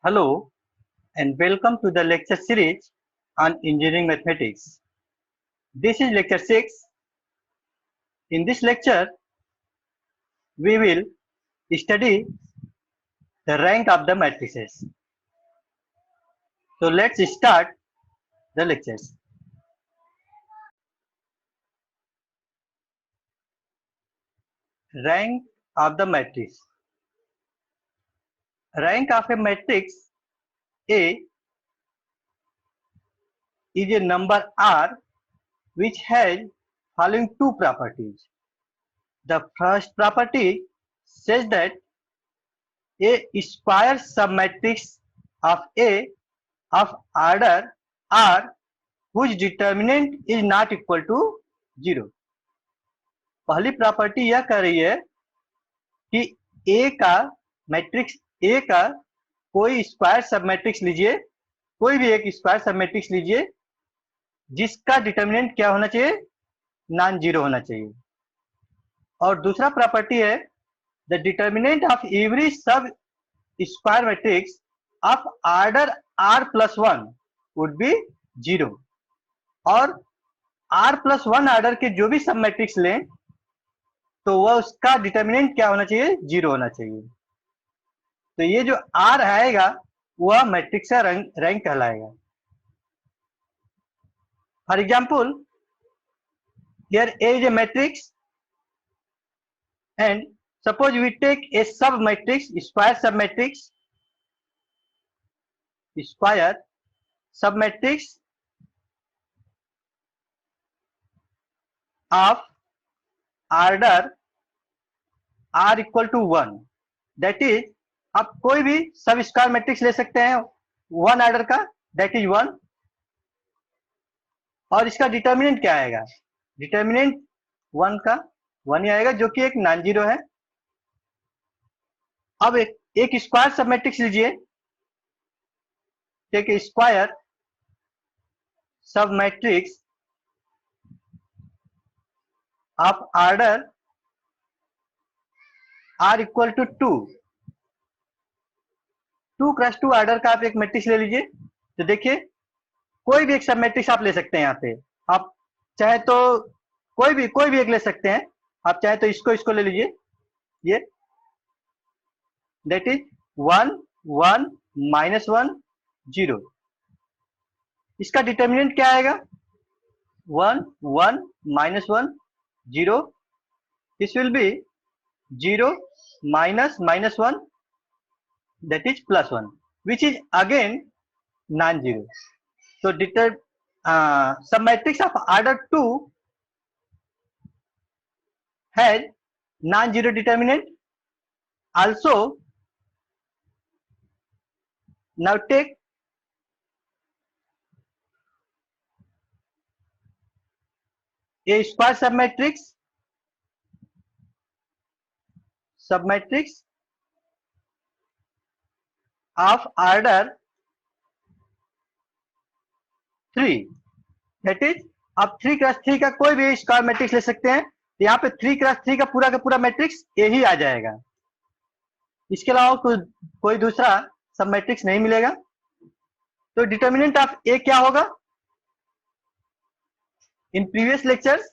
Hello and welcome to the lecture series on engineering mathematics. This is lecture 6. In this lecture, we will study the rank of the matrices. So let's start the lectures. Rank of the matrix. Rank of a matrix A is a number R which has following two properties. The first property says that a square submatrix of A of order R whose determinant is not equal to 0. पहली property यह कह रही है कि A का matrix A का कोई square sub matrix लीजिए, कोई भी एक स्क्वायर सब मैट्रिक्स लीजिए जिसका डिटर्मिनेंट क्या होना चाहिए, नॉन जीरो होना चाहिए. और दूसरा प्रॉपर्टी है द डिटर्मिनेंट ऑफ एवरी सब square matrix of order R+1 would be 0. और R+1 ऑर्डर के जो भी सब मैट्रिक्स लें तो वह उसका डिटर्मिनेंट क्या होना चाहिए, 0 होना चाहिए. तो ये जो R आएगा वह मैट्रिक्स का रैंक कहलाएगा. For example, here A is a matrix and suppose we take a sub matrix, square sub matrix of order R equal to 1. That is, आप कोई भी सब स्क्वायर मैट्रिक्स ले सकते हैं 1 ऑर्डर का, दैट इज 1. और इसका डिटर्मिनेंट क्या आएगा, डिटर्मिनेंट 1 का 1 ही आएगा जो कि एक नॉन जीरो है. अब एक स्क्वायर सब मैट्रिक्स लीजिए, take a square sub matrix of order R equal to 2. 2x2 order का आप एक मैट्रिक्स ले लीजिए. तो देखिए कोई भी एक सब मैट्रिक्स आप ले सकते हैं. यहाँ पे आप चाहे तो कोई भी एक ले सकते हैं. आप चाहे तो इसको ले लीजिए, ये दैट इज 1 1 -1 0. इसका डिटर्मिनेंट क्या आएगा, 1 1 -1 0. This will be 0 -1 that is +1 which is again non-zero. So some matrix of order 2 has non-zero determinant. Also, now take a square submatrix of order 3. That is, आप 3x3 का कोई भी square matrix ले सकते हैं. यहाँ पे 3x3 का पूरा मैट्रिक्स A ही आ जाएगा. इसके अलावा कोई दूसरा सब मैट्रिक्स नहीं मिलेगा. तो डिटर्मिनेंट ऑफ A क्या होगा, in previous lectures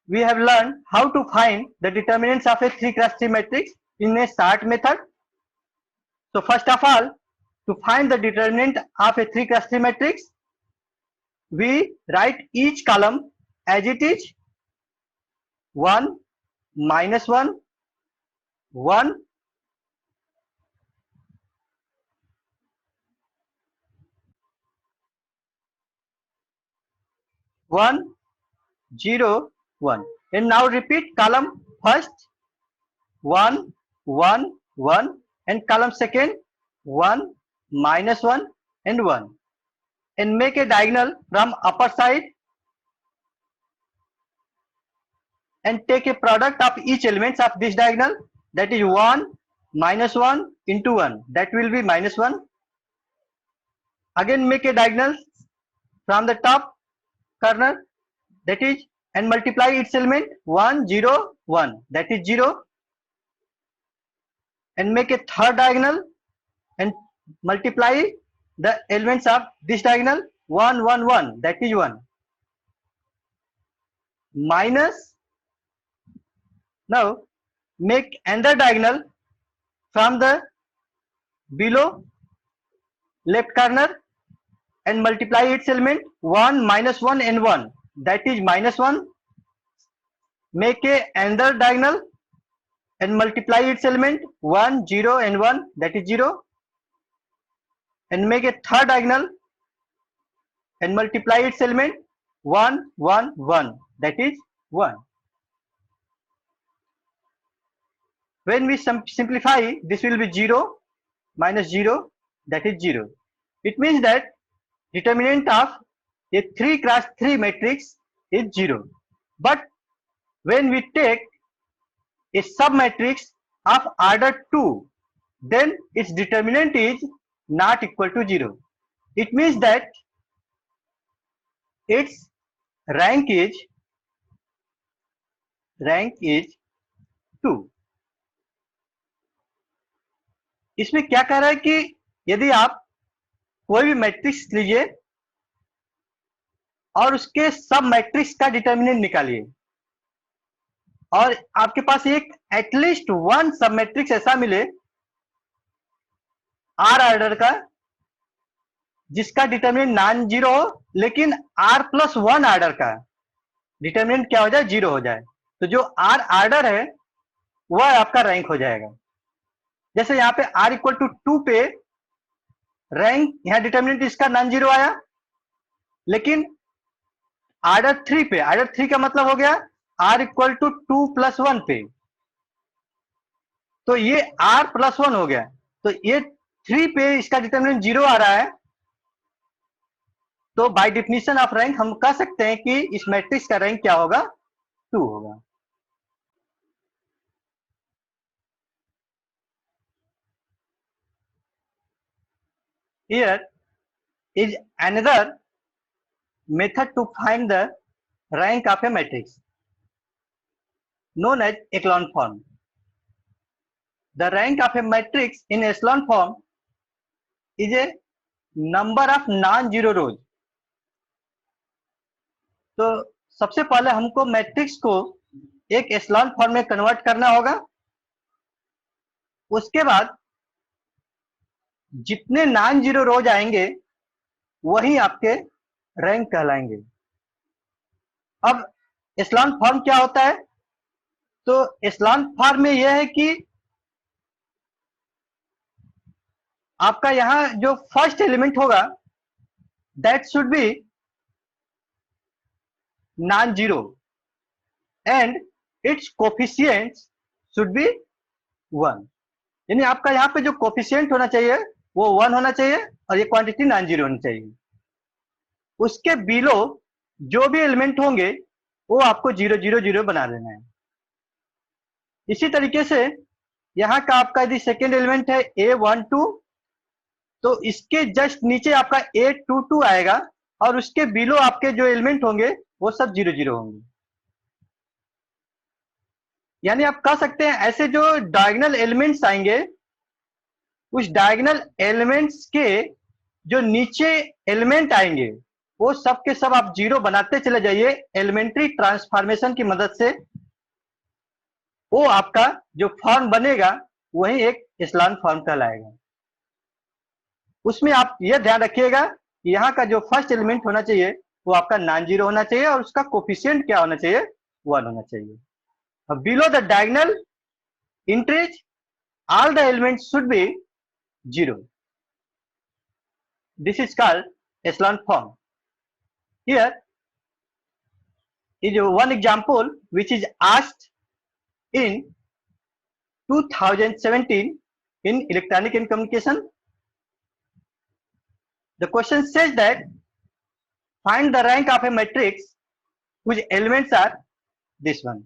we have learned how to find the determinants of a 3x3 matrix in a short method. So first of all, to find the determinant of a 3x3 matrix, we write each column as it is: 1 -1 1 1 0 1. And now repeat column first 1 1 1 and column second 1 -1 and 1, and make a diagonal from upper side and take a product of each elements of this diagonal, that is 1 -1 into 1, that will be -1. Again make a diagonal from the top corner, that is, and multiply its element 1 0 1, that is 0, and make a third diagonal and multiply the elements of this diagonal 1 1 1, that is 1, minus, now make another diagonal from the below left corner and multiply its element 1 minus 1 and 1, that is minus 1. Make a another diagonal and multiply its element 1 0 and 1, that is 0, and make a third diagonal and multiply its element 1 1 1, that is 1. When we simplify, this will be 0 minus 0, that is 0. It means that determinant of a 3 cross 3 matrix is 0. But when we take a submatrix of order 2, then its determinant is not equal to 0. It means that its rank is 2. इसमें क्या कह रहा है कि यदि आप कोई भी मैट्रिक्स लीजिए और उसके सब मैट्रिक्स का डिटर्मिनेंट निकालिए और आपके पास एक एटलीस्ट वन सब मैट्रिक्स ऐसा मिले आर ऑर्डर का जिसका डिटर्मिनेंट नॉन जीरो हो, लेकिन आर प्लस वन ऑर्डर का डिटर्मिनेंट क्या हो जाए, जीरो हो जाए, तो जो आर ऑर्डर है वह आपका रैंक हो जाएगा। जैसे यहाँ पे आर इक्वल टू 2 पे रैंक, यहाँ डिटर्मिनेंट इसका नॉन जीरो आया, लेकिन ऑर्डर 3 पे, ऑर्डर 3 का मतलब हो गया आर इक्वल टू 2 प्लस 1 पे, तो ये आर प्लस 1 हो गया, तो ये 3 पे इसका डिटर्मिनेंट जीरो आ रहा है, तो बाय डिफिनीशन ऑफ रैंक हम कह सकते हैं कि इस मैट्रिक्स का रैंक क्या होगा, 2 होगा। Here is another method to find the rank of a matrix known as echelon form. The rank of a matrix in echelon form is a number of non-zero rows. तो सबसे पहले हमको matrix को एक echelon form में convert करना होगा, उसके बाद जितने नॉन जीरो रोज आएंगे वही आपके रैंक कहलाएंगे। अब एशलॉन फॉर्म क्या होता है, तो एशलॉन फॉर्म में यह है कि आपका यहां जो फर्स्ट एलिमेंट होगा that should be non zero and it's coefficient should be 1, यानी आपका यहाँ पे जो कोफिशिएंट होना चाहिए वो 1 होना चाहिए और ये क्वांटिटी नॉन जीरो होनी चाहिए। उसके बिलो जो भी एलिमेंट होंगे वो आपको 0 0 0 बना देना है। इसी तरीके से यहाँ का आपका यदि सेकेंड एलिमेंट है A12, तो इसके जस्ट नीचे आपका A22 आएगा और उसके बिलो आपके जो एलिमेंट होंगे वो सब 0 0 होंगे। यानी आप कह सकते हैं ऐसे जो डायगोनल एलिमेंट्स आएंगे उस डायगोनल एलिमेंट्स के जो नीचे एलिमेंट आएंगे वो सब के सब आप जीरो बनाते चले जाइए एलिमेंट्री ट्रांसफॉर्मेशन की मदद से, वो आपका जो फॉर्म बनेगा वही एक एशलॉन फॉर्म कहलाएगा। उसमें आप यह ध्यान रखिएगा कि यहाँ का जो फर्स्ट एलिमेंट होना चाहिए वो आपका नॉन जीरो होना चाहिए और उसका कोफिशिएंट क्या होना चाहिए, 1 होना चाहिए। अब below the diagonal entries all the elements should be 0. This is called echelon form. Here is one example which is asked in 2017 in electronic and communication. The question says that find the rank of a matrix whose elements are this one.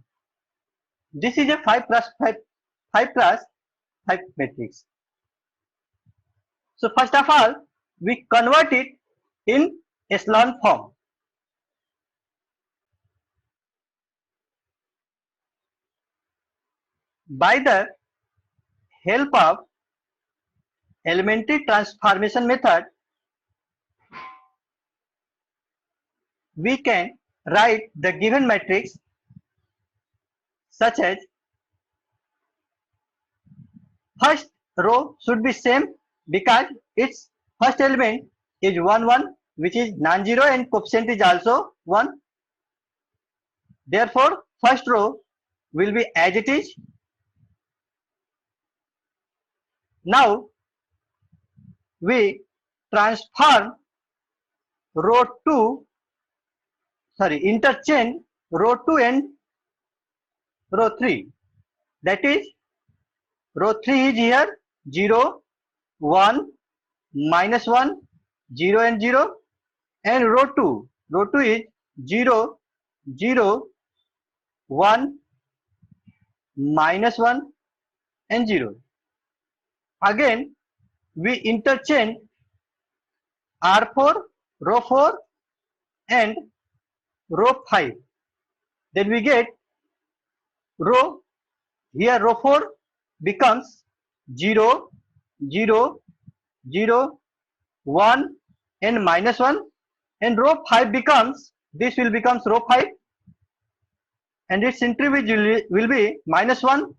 This is a 5 plus 5 matrix. So first of all, we convert it in echelon form. By the help of elementary transformation method, we can write the given matrix such as first row should be same because its first element is 1 1, which is non-zero, and coefficient is also 1. Therefore, first row will be as it is. Now we transform row 2, interchange row 2 and row 3. That is, row 3 is here 0, 1, minus 1, 0 and 0, and row 2 is 0, 0, 1, minus 1 and 0. Again we interchange R4, row 4 and row 5. Then we get row 4 becomes 0, 0, 0, 1 and minus 1, and row 5 becomes, this will becomes row 5, and its entry will be minus 1,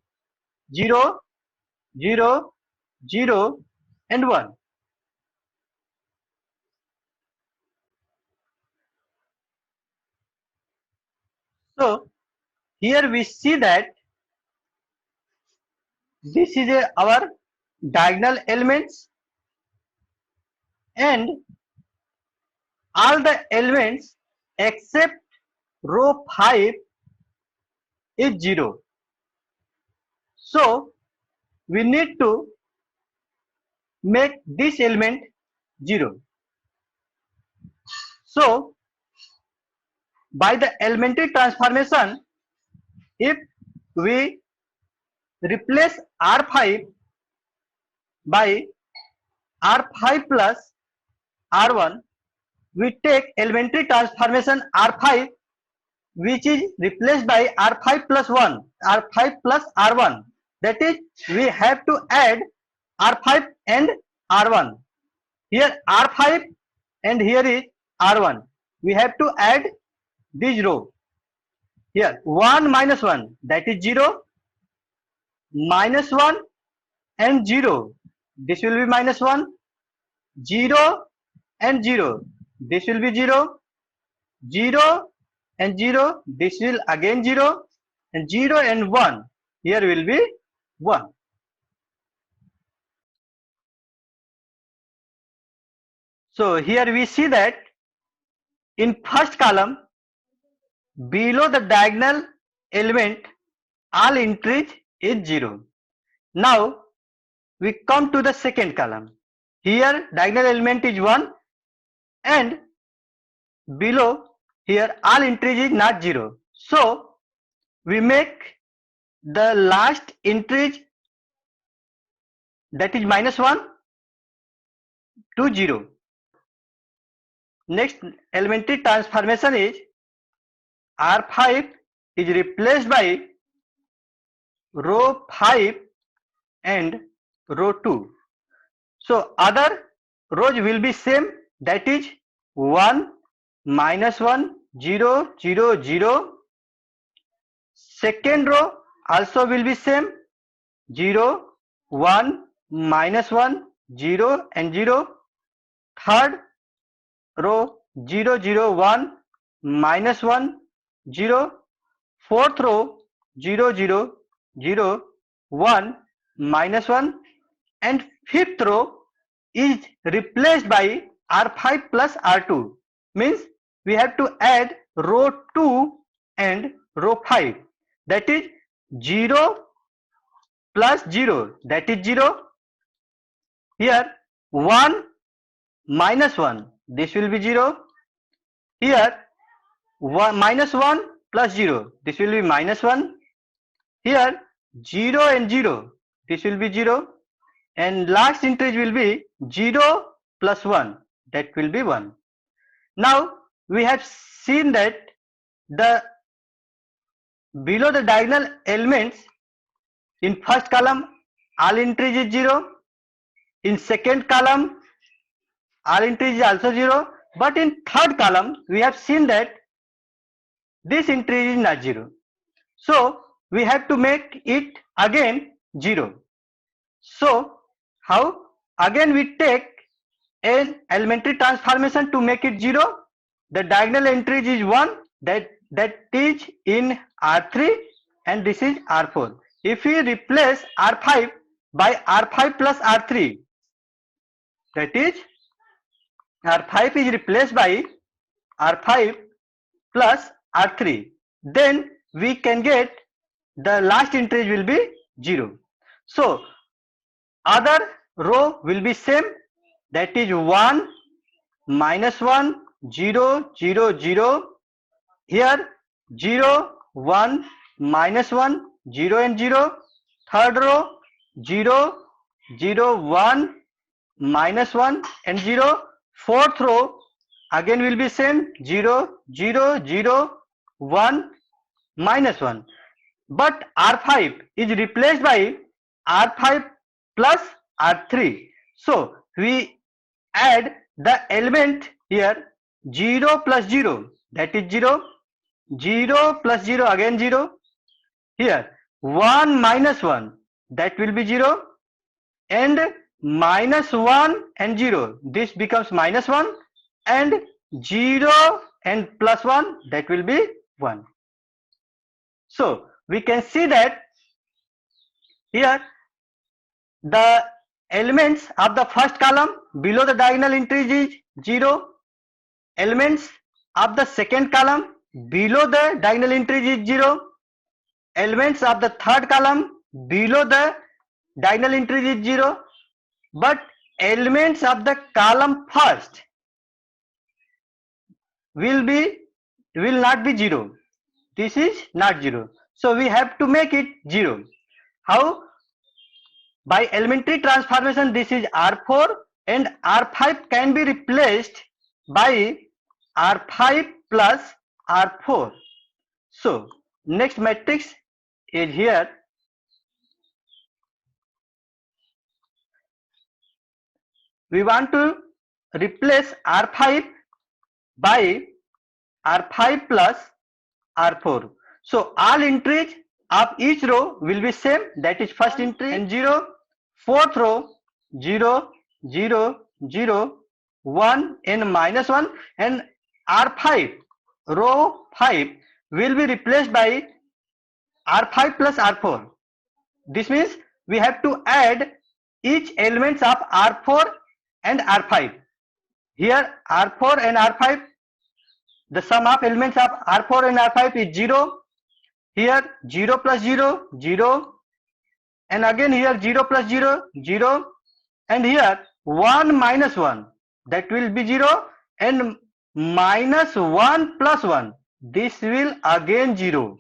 0, 0, 0 and 1. So here we see that this is our diagonal elements, and all the elements except row 5 is 0. So we need to make this element 0. So by the elementary transformation, if we replace R5 by R5 plus R1, we take elementary transformation R5, which is replaced by R5 plus 1, R5 plus R1. That is, we have to add R5 and R1. Here R5 and here is R1. We have to add this row. Here 1 minus 1, that is 0, minus 1 and 0, this will be minus 1, 0 and 0, this will be 0, 0 and 0, this will again 0, and 0 and 1, here will be 1. So here we see that in first column, below the diagonal element, all entries is 0. Now we come to the second column. Here diagonal element is 1, and below here all entries is not 0. So we make the last entries, that is minus 1, to 0. Next elementary transformation is R5 is replaced by row 5 and row 2. So other rows will be same, that is 1, minus 1, 0, 0, 0. Second row also will be same, 0, 1, minus 1, 0 and 0. Third row 0, 0, 1, minus 1, 0. Fourth row 0, 0, 0, 1, minus 1, and fifth row is replaced by R5 plus R2. Means we have to add row 2 and row 5. That is 0 plus 0, that is 0. Here 1 minus 1, this will be 0. Here 1 minus 1 plus 0, this will be minus 1. Here 0 and 0, this will be 0. And last entry will be 0 plus 1, that will be 1. Now we have seen that the below the diagonal elements in first column all entries is 0. In second column, all entries is also 0, but in third column we have seen that this entry is not 0. So we have to make it again 0. So how? Again we take an elementary transformation to make it 0. The diagonal entry is 1, that is in R3, and this is R4. If we replace R5 by R5 plus R3, that is R5 is replaced by R5 plus R3, then we can get the last entry will be 0. So other row will be same, that is 1, -1, 0, 0, 0. Here 0, 1, -1, 0 and 0. Third row 0, 0, 1, -1 and 0. Fourth row again will be same, 0, 0, 0, 1, -1. But R5 is replaced by R5 plus R3. So we add the element here, 0 plus 0, that is 0, 0 plus 0 again 0. Here 1 minus 1, that will be 0, and -1 and 0, this becomes -1, and 0 and plus 1, that will be 1. So we can see that here the elements of the first column below the diagonal entries is 0. Elements of the second column below the diagonal entries is 0. Elements of the third column below the diagonal entries is 0. But elements of the column first will not be 0. This is not 0. So we have to make it 0. How? By elementary transformation, this is R4, and R5 can be replaced by R5 plus R4. So next matrix is here. We want to replace R5 by R5 plus R4. So all entries of each row will be same, that is first entry and 0. Fourth row 0, 0, 0, 1 and -1, and R5 row 5 will be replaced by R5 plus R4. This means we have to add each elements of R4 and R5. Here R4 and R5, the sum of elements of R4 and R5 is 0. Here 0 plus 0, 0, and again here 0 plus 0, 0, and here 1 minus 1, that will be 0, and -1 plus 1, this will again 0.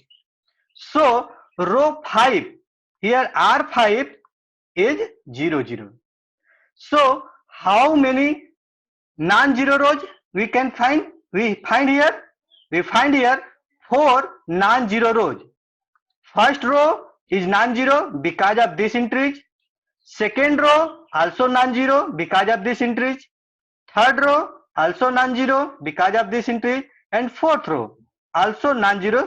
So row 5, here R5 is 0, 0. So how many non-zero rows we can find? We find here 4 non-zero rows. First row is non-zero because of this entries. Second row also non-zero because of this entries. Third row also non-zero because of this entry, and fourth row also non-zero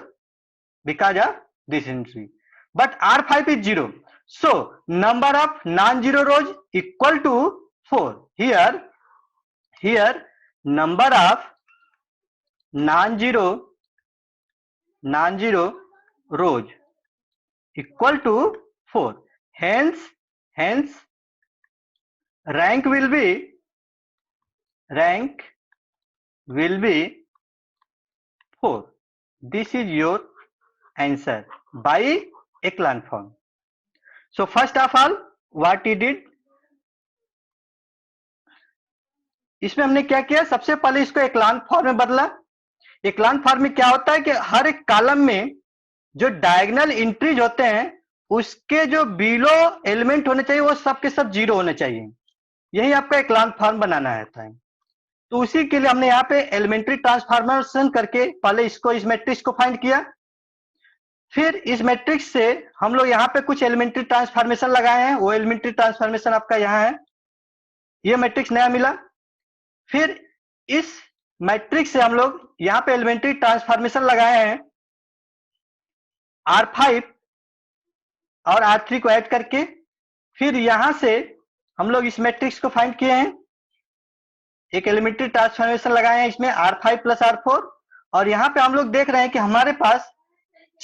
because of this entry. But R5 is 0. So number of non-zero rows equal to 4. Here number of non-zero rows equal to 4. Hence rank will be 4. This is your answer by echelon form. So first of all what he did, इसमें हमने क्या किया, सबसे पहले इसको echelon form में बदला. echelon form में क्या होता है कि हर एक कॉलम में जो डायगोनल एंट्रीज होते हैं उसके जो बिलो एलिमेंट होने चाहिए वो सब के सब 0 होने चाहिए. यही आपका echelon फॉर्म बनाना है. तो उसी के लिए हमने यहाँ पे एलिमेंट्री ट्रांसफॉर्मेशन करके पहले इस मैट्रिक्स को फाइंड किया. फिर इस मैट्रिक्स से हम लोग यहाँ पे कुछ एलिमेंट्री ट्रांसफॉर्मेशन लगाए हैं. वो एलिमेंट्री ट्रांसफॉर्मेशन आपका यहाँ है. ये मैट्रिक्स नया मिला। फिर इस मैट्रिक्स से हम लोग यहाँ पे एलिमेंट्री ट्रांसफॉर्मेशन लगाए हैं, R5 और R3 को ऐड करके। फिर यहां से हम लोग इस मैट्रिक्स को फाइंड किए हैं, एक एलिमेंट्री ट्रांसफॉर्मेशन लगाए हैं इसमें R5 प्लस R4, और यहाँ पे हम लोग देख रहे हैं कि हमारे पास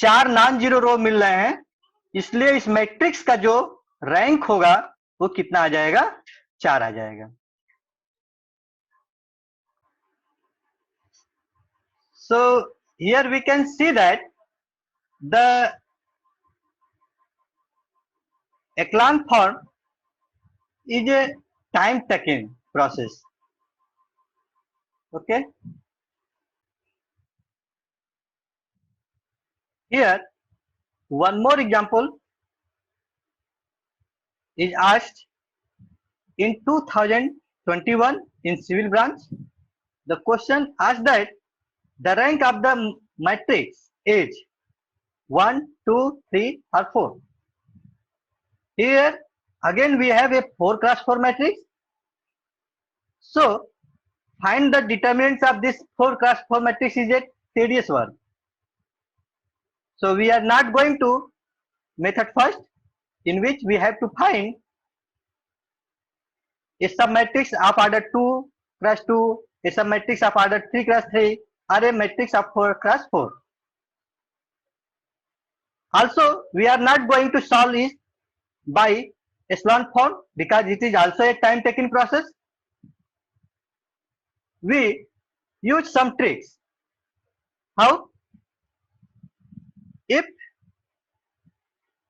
4 नॉन जीरो रो मिल रहे हैं, इसलिए इस मैट्रिक्स का जो रैंक होगा वो कितना आ जाएगा, 4 आ जाएगा। So here we can see that the echelon form is a time taking process. Okay. Here one more example is asked in 2021 in civil branch. The question asked that the rank of the matrix is 1, 2, 3 or 4. Here again we have a 4 cross 4 matrix. So find the determinants of this 4 cross 4 matrix is a tedious work. So we are not going to method first, in which we have to find a submatrix of order 2 cross 2, a submatrix of order 3 cross 3, or a matrix of 4 cross 4. Also, we are not going to solve it by echelon form because it is also a time taking process. We use some tricks. How? If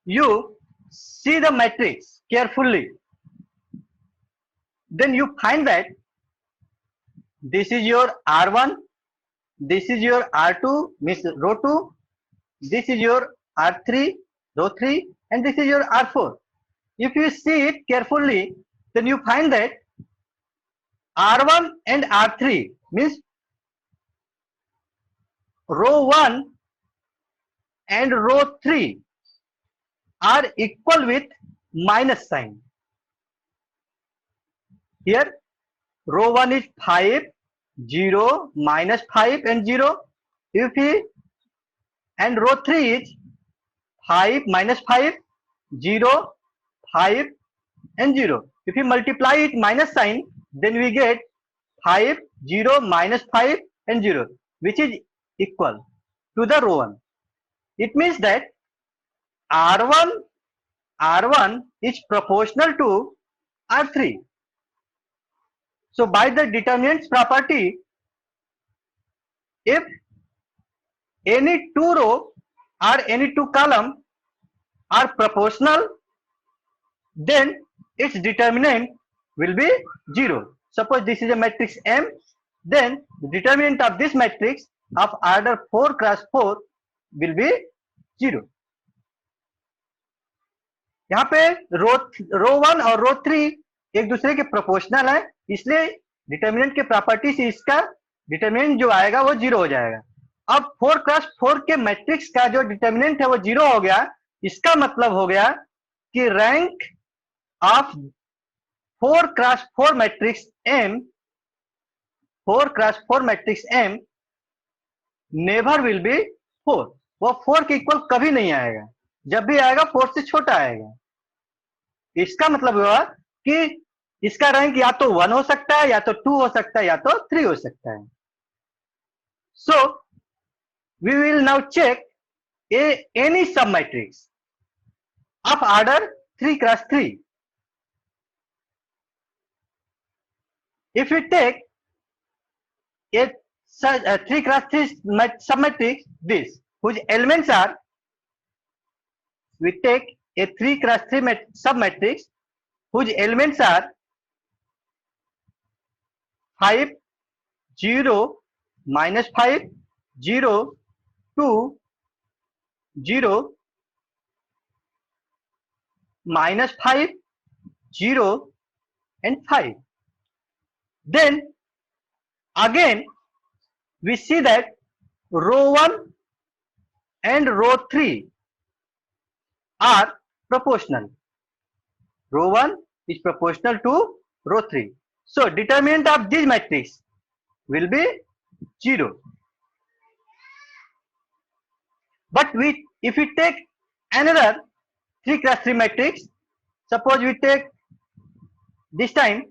you see the matrix carefully, then you find that this is your R1, this is your R2, means row 2, this is your R3, row 3, and this is your R4. If you see it carefully, then you find that R1 and R3 means row 1 and row 3 are equal with minus sign. Here row 1 is 5, 0, minus 5 and 0. If he and row 3 is 5, minus 5, 0, 5 and 0. If you multiply it minus sign, then we get 5, 0, minus 5 and 0, which is equal to the row 1. It means that R1 is proportional to R3. So by the determinants property, if any two row or any two column are proportional, then its determinant will be 0. Suppose this is a matrix M, then the determinant of this matrix of order 4 cross 4 will be 0. यहाँ पे रो 1 और रो 3 एक दूसरे के proportional है, इसलिए determinant के property से इसका डिटर्मिनेंट जो आएगा वो 0 हो जाएगा। अब 4 क्रॉस 4 के मैट्रिक्स का जो डिटर्मिनेंट है वो 0 हो गया, इसका मतलब हो गया कि rank of 4 cross 4 matrix M, 4 cross 4 matrix M never will be 4। वो 4 के इक्वल कभी नहीं आएगा, जब भी आएगा 4 से छोटा आएगा। इसका मतलब हुआ कि इसका रैंक या तो 1 हो सकता है, या तो 2 हो सकता है, या तो 3 हो सकता है। So we will now check any sub matrix of order 3 cross 3. If we take a 3 cross 3 sub matrix, this whose elements are, we take a 3 cross 3 sub matrix whose elements are 5, 0, minus 5, 0, 2, 0, minus 5, 0 and 5. Then again we see that row 1 and row 3 are proportional. Row 1 is proportional to row 3. So determinant of this matrix will be 0. But if we take another 3 cross 3 matrix, suppose we take this time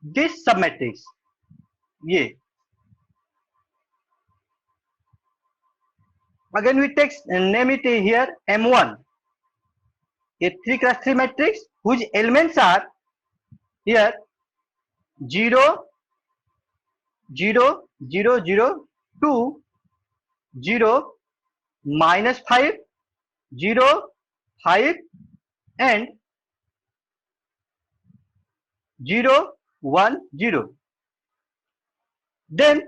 this submatrix, again we take name it here M1, a 3 cross 3 matrix whose elements are here 0, 0, 0, 0, 2, 0, -5, 0, 5 and 0, 1, 0. Then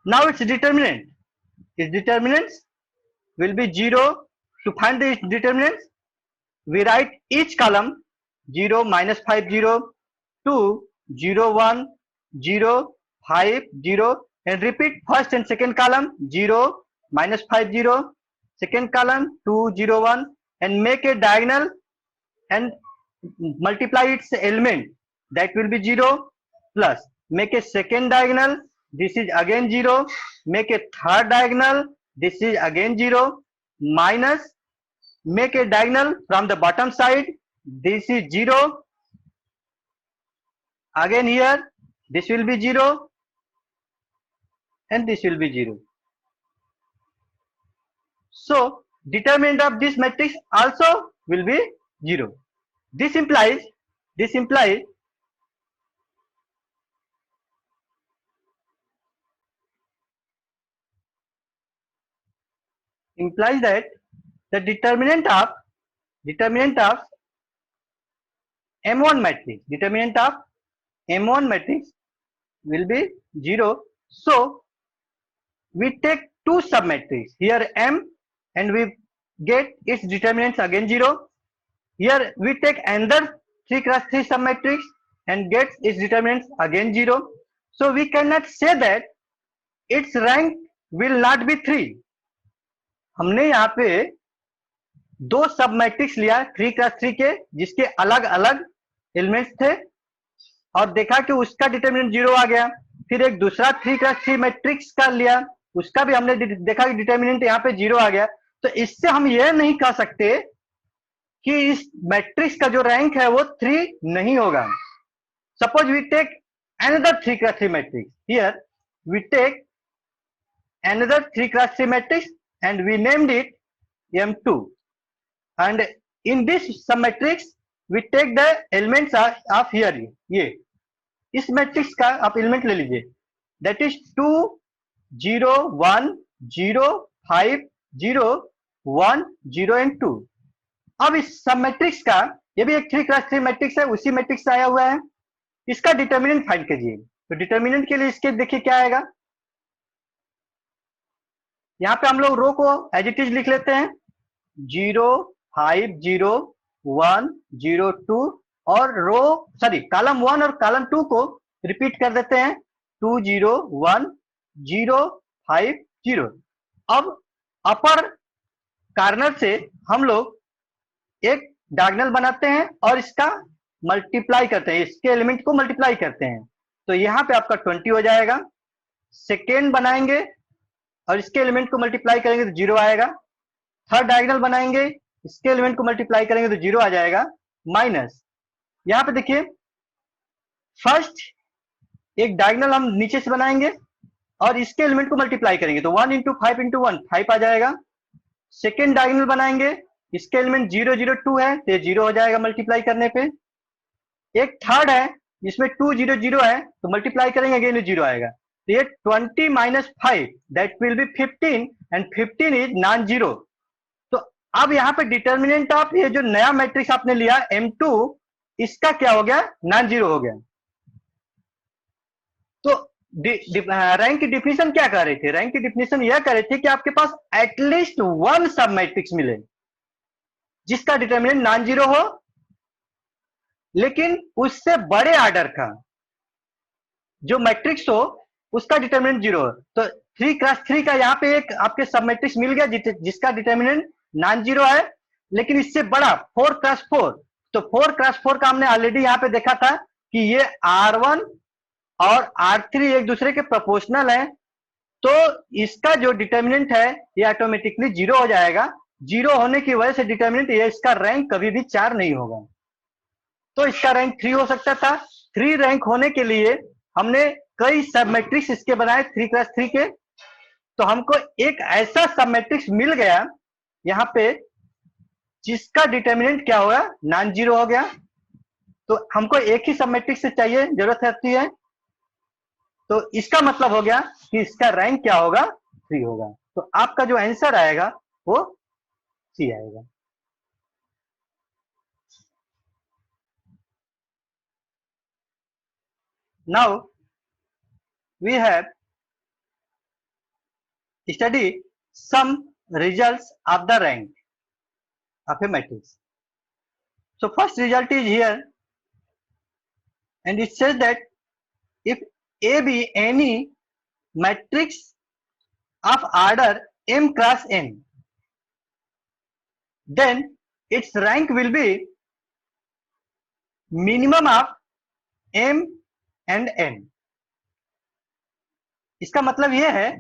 now its determinant. Its determinants will be 0. To find the determinants, we write each column 0, -5, 0, 2, 0, 1, 0, 5, 0 and repeat first and second column 0, -5, 0, second column 2, 0, 1 and make a diagonal and multiply its element, that will be 0, plus make a second diagonal, this is again 0, make a third diagonal, this is again 0, minus make a diagonal from the bottom side, this is 0, again here this will be 0 and this will be 0. So determinant of this matrix also will be 0. This implies that the determinant of M1 matrix will be 0. So we take two submatrix here M and we get its determinants again 0. Here we take another 3 cross 3 submatrix and get its determinants again 0. So we cannot say that its rank will not be 3. हमने यहाँ पे दो सब matrix लिया 3 cross 3 के जिसके अलग अलग एलिमेंट्स थे और देखा कि उसका डिटरमिनेंट 0 आ गया। फिर एक दूसरा 3 क्रॉस 3 मैट्रिक्स का लिया, उसका भी हमने देखा कि डिटरमिनेंट यहाँ पे 0 आ गया। तो इससे हम यह नहीं कह सकते कि इस मैट्रिक्स का जो रैंक है वो 3 नहीं होगा। Suppose we take another 3 cross 3 matrix. Here we take another 3 cross 3 matrix and we named it M2. And in this submatrix we take the elements of here. ये इस मैट्रिक्स का आप एलिमेंट ले लीजिए, that is 2, 0, 1, 0, 5, 0, 1, 0 and 2. अब इस सबमैट्रिक्स का, ये भी एक 3 cross 3 मैट्रिक्स है, उसी मैट्रिक्स से आया हुआ है। इसका डिटरमिनेंट फाइंड कीजिए। तो डिटरमिनेंट के लिए इसके देखिए क्या आएगा। यहाँ पे हम लोग रो को एज इट इज लिख लेते हैं 0, 5, 0, 1, 0, 2 और कॉलम 1 और कॉलम 2 को रिपीट कर देते हैं 2, 0, 1, 0, 5, 0। अब अपर कार्नर से हम लोग एक डायगोनल बनाते हैं और इसका मल्टीप्लाई करते हैं, इसके एलिमेंट को मल्टीप्लाई करते हैं। तो यहाँ पे आपका 20 हो जाएगा। सेकेंड बनाएंगे और इसके एलिमेंट को मल्टीप्लाई करेंगे तो 0 आएगा। थर्ड डायगोनल बनाएंगे, इसके एलिमेंट को मल्टीप्लाई करेंगे तो 0 आ जाएगा। माइनस यहाँ पे देखिए फर्स्ट एक डायगोनल हम नीचे से बनाएंगे और इसके एलिमेंट को मल्टीप्लाई करेंगे तो 1 इंटू 5 इंटू 1 5 आ जाएगा। सेकेंड डायगोनल बनाएंगे, इसके एलिमेंट 0, 0, 2 है तो 0 हो जाएगा मल्टीप्लाई करने पे। एक थर्ड है जिसमें 2, 0, 0 है तो मल्टीप्लाई करेंगे अगेन 0 आएगा। तो ये 20 minus 5 that will be 15 and 15 is non zero. तो अब यहाँ पे डिटर्मिनेंट ऑफ ये जो नया मैट्रिक्स आपने लिया M2 इसका क्या हो गया, नॉन जीरो हो गया। तो रैंक की डिफिनेशन क्या कर रहे थे, रैंक की डिफिनेशन यह कर रहे थे कि आपके पास एटलीस्ट वन सब मैट्रिक्स मिले जिसका डिटर्मिनेंट नॉन जीरो हो लेकिन उससे बड़े ऑर्डर का जो मैट्रिक्स हो उसका डिटर्मिनेंट 0 हो। तो 3 क्रॉस 3 का यहाँ पे एक आपके सब मैट्रिक्स मिल गया जिसका डिटर्मिनेंट नॉन जीरो है लेकिन इससे बड़ा 4 क्रॉस 4। तो 4 क्रॉस 4 का हमने ऑलरेडी यहाँ पे देखा था कि ये R1 और R3 एक दूसरे के प्रोपोर्शनल है, तो इसका जो डिटर्मिनेंट है ये ऑटोमेटिकली 0 हो जाएगा। 0 होने की वजह से डिटर्मिनेंट ये इसका रैंक कभी भी 4 नहीं होगा, तो इसका रैंक 3 हो सकता था। 3 रैंक होने के लिए हमने कई सब मैट्रिक्स इसके बनाए 3 क्रॉस 3 के, तो हमको एक ऐसा सब मैट्रिक्स मिल गया यहाँ पे जिसका डिटर्मिनेंट क्या होगा, नॉन जीरो हो गया। तो हमको एक ही सब मैट्रिक्स से चाहिए, जरूरत रहती है, तो इसका मतलब हो गया कि इसका रैंक क्या होगा, 3 होगा। तो आपका जो आंसर आएगा वो सी आएगा। Now we have studied some results of the rank of a matrix. So first result is here, and it says that if A be any matrix of order m cross n, then its rank will be minimum of m and n. इसका मतलब यह है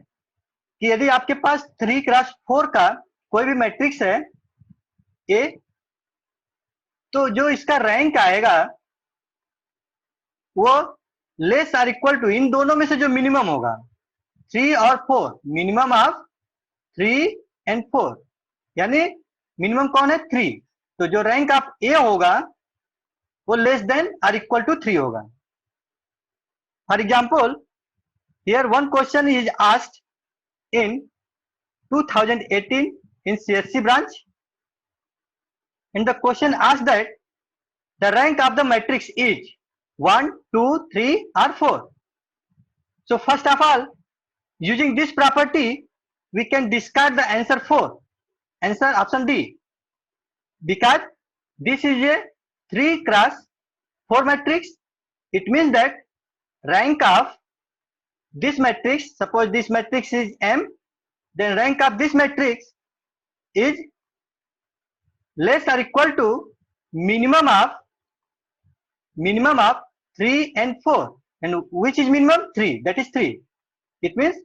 कि यदि आपके पास 3 cross 4 का कोई भी मैट्रिक्स है ए, तो जो इसका रैंक आएगा वो लेस आर इक्वल टू, इन दोनों में से जो मिनिमम होगा 3 और 4, मिनिमम ऑफ 3 एंड 4, यानी मिनिमम कौन है 3, तो जो रैंक ऑफ ए होगा वो less than or equal to 3 होगा। For example, here one question is asked in 2018 in CSC branch, and the question asks that the rank of the matrix is 1, 2, 3 or 4. So first of all, using this property we can discard the answer 4, answer option D, because this is a 3 cross 4 matrix. It means that rank of this matrix, suppose this matrix is M, then rank of this matrix is less or equal to minimum of 3 and 4, and which is minimum 3, that is 3. It means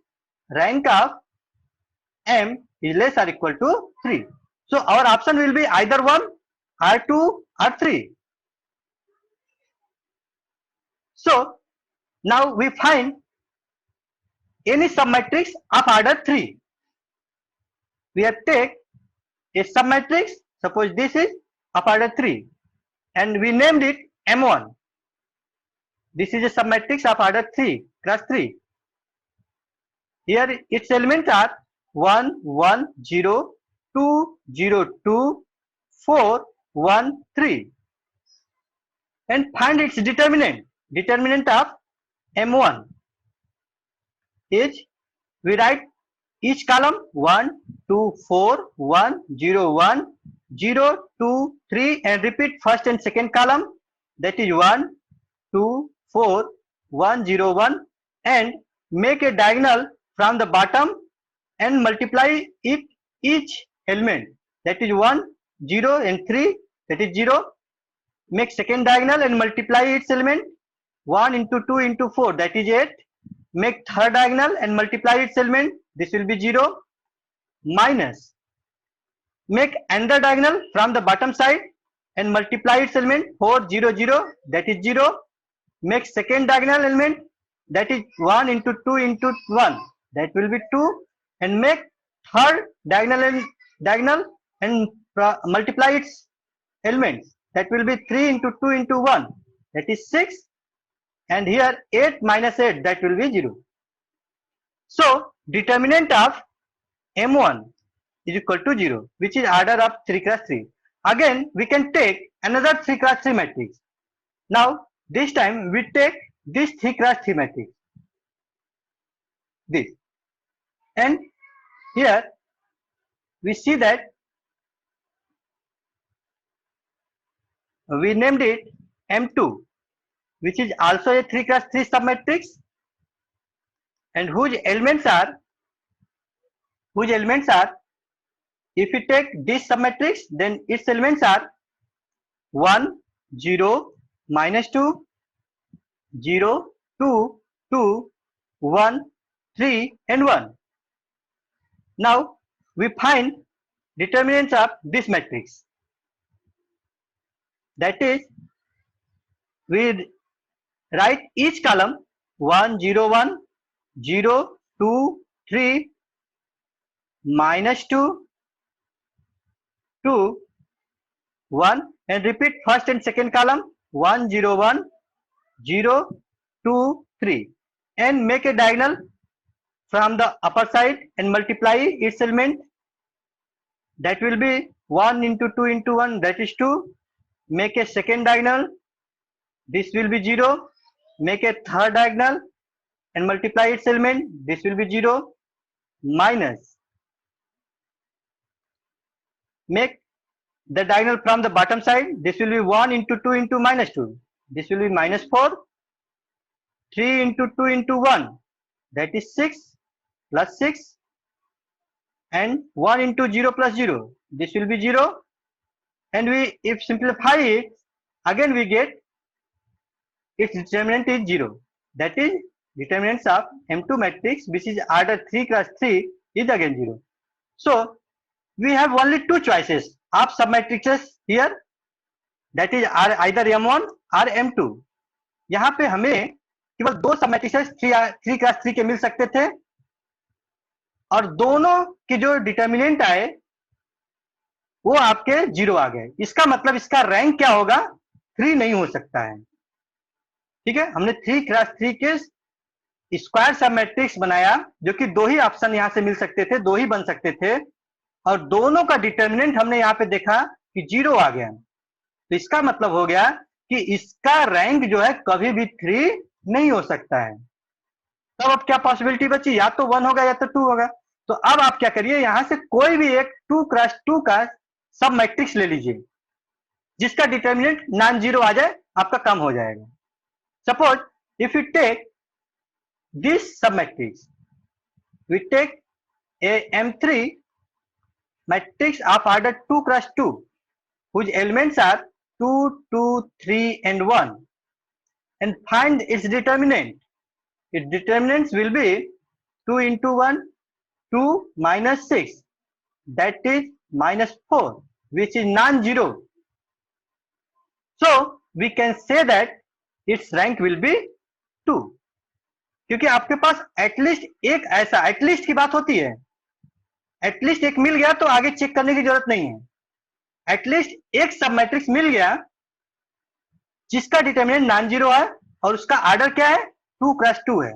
rank of M is less or equal to 3. So our option will be either 1 or 2 or 3. So now we find any submatrix of order 3. We have take a submatrix, suppose this is of order 3, and we named it M1. This is a submatrix of order 3, class 3. Here its elements are 1, 1, 0, 2, 0, 2, 4, 1, 3. And find its determinant. Determinant of M1 is, we write each column 1, 2, 4, 1, 0, 1, 0, 2, 3, and repeat first and second column, that is 1, 2, 4, 1, 0, 1, and make a diagonal from the bottom and multiply it each element, that is 1, 0 and 3, that is 0. Make second diagonal and multiply its element, 1 into 2 into 4, that is 8. Make third diagonal and multiply its element, this will be 0, minus. Make another diagonal from the bottom side and multiply its element, 4, 0, 0, that is 0. Make second diagonal element, that is 1 into 2 into 1, that will be 2, and make third diagonal and multiply its elements, that will be 3 into 2 into 1, that is 6, and here 8 minus 8, that will be 0. So determinant of M1 is equal to 0, which is order of 3 cross 3. Again we can take another 3 cross 3 matrix. Now this time we take this 3 cross 3 matrix, this, and here we see that we named it M2, which is also a 3 cross 3 submatrix, and whose elements are, if we take this submatrix, then its elements are 1, 0, minus 2, 0, 2, 2, 1, 3 and 1. Now we find determinants of this matrix. That is, we write each column 1, 0, 1, 0, 2, 3, -2, 2, 1 and repeat first and second column 1, 0, 1, 0, 2, 3 and make a diagonal from the upper side and multiply its element. That will be 1 into 2 into 1, that is 2. Make a second diagonal, this will be 0. Make a third diagonal and multiply its element, this will be 0. Minus, make the diagonal from the bottom side, this will be 1 into 2 into -2, this will be -4. 3 into 2 into 1, that is 6 plus 6 and 1 into 0 plus 0, this will be 0. And we, if simplify it, again we get its determinant is 0. That is, determinants of M2 matrix which is order 3 cross 3 is again 0. So we have only two choices of submatrices here, that is either M1 or M2. यहाँ पे हमें केवल दो सबमैट्रिसेस 3 cross 3 के मिल सकते थे और दोनों के जो डिटर्मिनेंट आए वो आपके 0 आ गए. इसका मतलब इसका रैंक क्या होगा, 3 नहीं हो सकता है. ठीक है, हमने 3 क्रॉस 3 के स्क्वायर सबमैट्रिक्स बनाया जो कि दो ही ऑप्शन यहां से मिल सकते थे, दो ही बन सकते थे और दोनों का डिटर्मिनेंट हमने यहाँ पे देखा कि 0 आ गया. तो इसका मतलब हो गया कि इसका रैंक जो है कभी भी 3 नहीं हो सकता है. तब अब क्या पॉसिबिलिटी बची, या तो 1 होगा या तो 2 होगा. तो अब आप क्या करिए, यहां से कोई भी एक 2 क्रॉस 2 का सब मैट्रिक्स ले लीजिए जिसका डिटर्मिनेंट नॉन जीरो आ जाए, आपका काम हो जाएगा. Suppose if you take this sub matrix, we take a M3 matrix of order 2 cross 2 whose elements are 2, 2, 3 and 1 and find its determinant. Its determinants will be 2 into 1, 2 minus 6, that is -4, which is non-zero. So we can say that its rank will be 2. क्योंकि आपके पास at least एक ऐसा, at least की बात होती है, at least एक मिल गया तो आगे चेक करने की जरूरत नहीं है. एटलीस्ट एक सब मैट्रिक्स मिल गया जिसका डिटर्मिनेंट नॉन जीरो है और उसका आर्डर क्या है, 2 क्रॉस 2 है.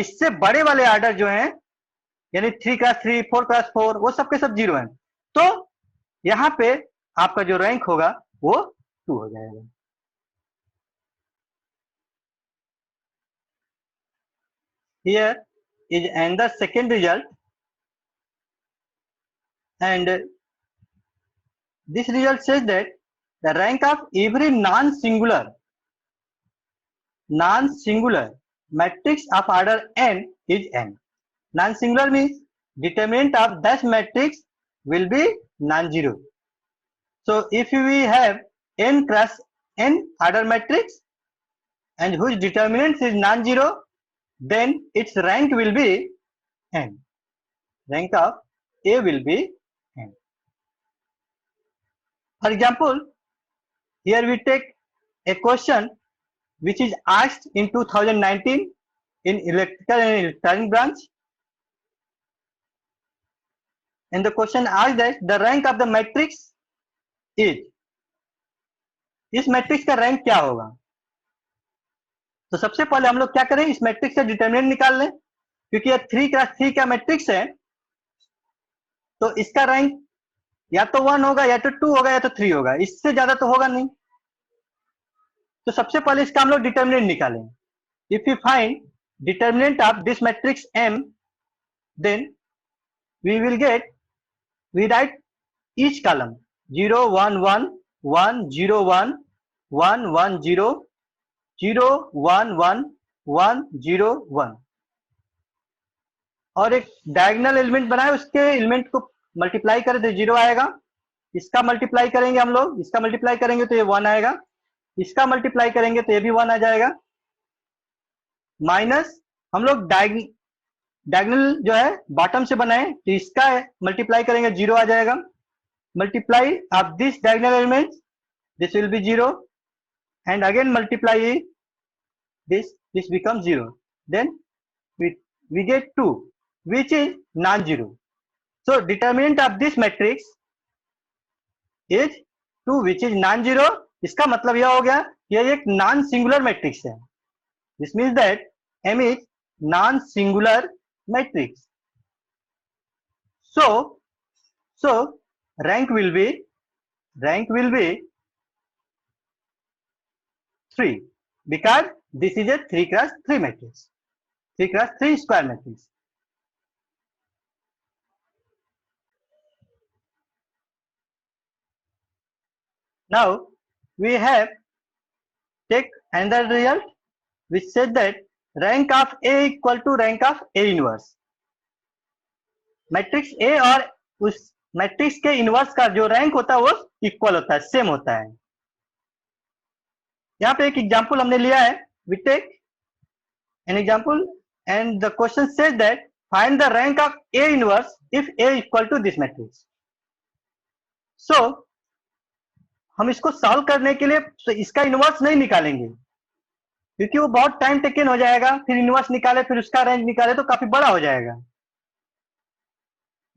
इससे बड़े वाले आर्डर जो हैं यानी 3 क्रॉस 3, 4 क्रॉस 4, वो सब के सब 0 हैं. तो यहां पे आपका जो रैंक होगा वो 2 हो जाएगा. Here is another second result, and this result says that the rank of every non-singular matrix of order n is n. Non-singular means determinant of that matrix will be non-zero. So if we have n cross n order matrix and whose determinant is non-zero, then its rank will be n. Rank of A will be n. For example, here we take a question which is asked in 2019 in electrical and electronic branch, and the question asks that the rank of the matrix is. इस matrix का rank क्या होगा? तो सबसे पहले हम लोग क्या करें, इस मैट्रिक्स से डिटर्मिनेंट निकाल लें. क्योंकि यह 3 क्रॉस 3 का मैट्रिक्स है तो इसका रैंक या तो 1 होगा या तो 2 होगा या तो 3 होगा, इससे ज्यादा तो होगा नहीं. तो सबसे पहले इसका हम लोग डिटर्मिनेंट निकालें. If you find determinant of this matrix M, then we will get, we write each column 0, 1, 1, 1, 0, 1, 1, 1, 0, 0, 1, 1, 1, 0, 1 और एक डायगोनल एलिमेंट बनाए, उसके एलिमेंट को मल्टीप्लाई करें तो 0 आएगा. इसका मल्टीप्लाई करेंगे हम लोग, इसका मल्टीप्लाई करेंगे तो ये 1 आएगा, इसका मल्टीप्लाई करेंगे तो ये भी 1 आ जाएगा. माइनस हम लोग डायगोनल जो है बॉटम से बनाए तो इसका मल्टीप्लाई करेंगे 0 आ जाएगा, multiply of this diagonal element this will be 0 and again multiply this becomes 0, then we get 2 which is non-zero. So determinant of this matrix is 2 which is non-zero. इसका मतलब यह हो गया यह एक नॉन सिंगुलर मैट्रिक्स है. This means that M is non-singular matrix. So rank will be 3 because this is a 3 cross 3 matrix, 3 cross 3 square matrix. Now we have take another result which says that rank of A equal to rank of A inverse. Matrix A और उस matrix के inverse का जो rank होता है वो equal होता है, सेम होता है. यहाँ पे एक एग्जांपल हमने लिया है. We take an example and the question says that find the rank of A inverse if A equal to this matrix. So हम इसको सॉल्व करने के लिए तो इसका इनवर्स नहीं निकालेंगे क्योंकि वो बहुत टाइम टेकन हो जाएगा, फिर इनवर्स निकाले फिर उसका रेंज निकाले तो काफी बड़ा हो जाएगा.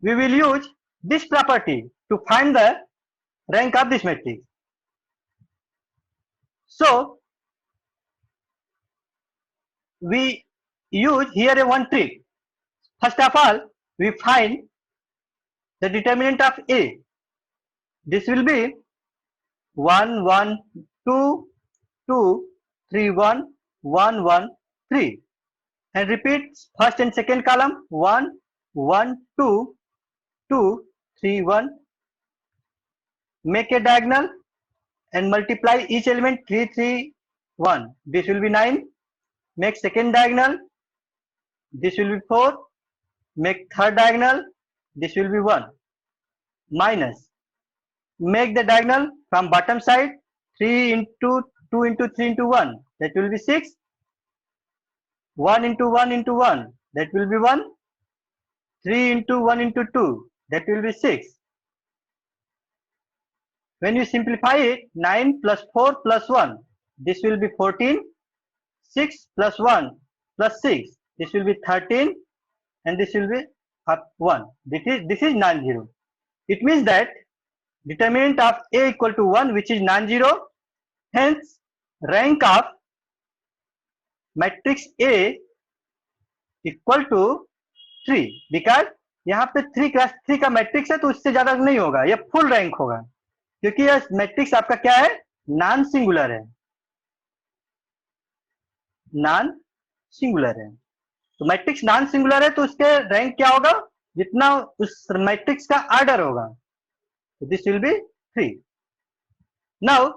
We will use this property to find the rank of this matrix. So we use here a one trick. First of all, we find the determinant of A. This will be 1 1 2 2 3 1 1 1 3 and repeat first and second column 1 1 2 2 3 1. Make a diagonal and multiply each element 3 3 1. This will be 9. Make second diagonal. This will be 4. Make third diagonal. This will be 1. Minus. Make the diagonal from bottom side 3 into 2 into 3 into 1. That will be 6. 1 into 1 into 1. That will be 1. 3 into 1 into 2. That will be 6. When you simplify it, 9 plus 4 plus 1, this will be 14. 6 plus 1 plus 6, this will be 13, and this will be 1. This is non-zero. It means that determinant of A equal to 1, which is non-zero. Hence, rank of matrix A equal to 3 because यहाँ पे 3 cross 3 का matrix है तो उससे ज्यादा नहीं होगा, यह फुल रैंक होगा क्योंकि यह मैट्रिक्स आपका क्या है, नॉन सिंगुलर है. नॉन सिंगुलर है तो मैट्रिक्स नॉन सिंगुलर है तो उसके रैंक क्या होगा, जितना उस मैट्रिक्स का ऑर्डर होगा. This will be 3. Now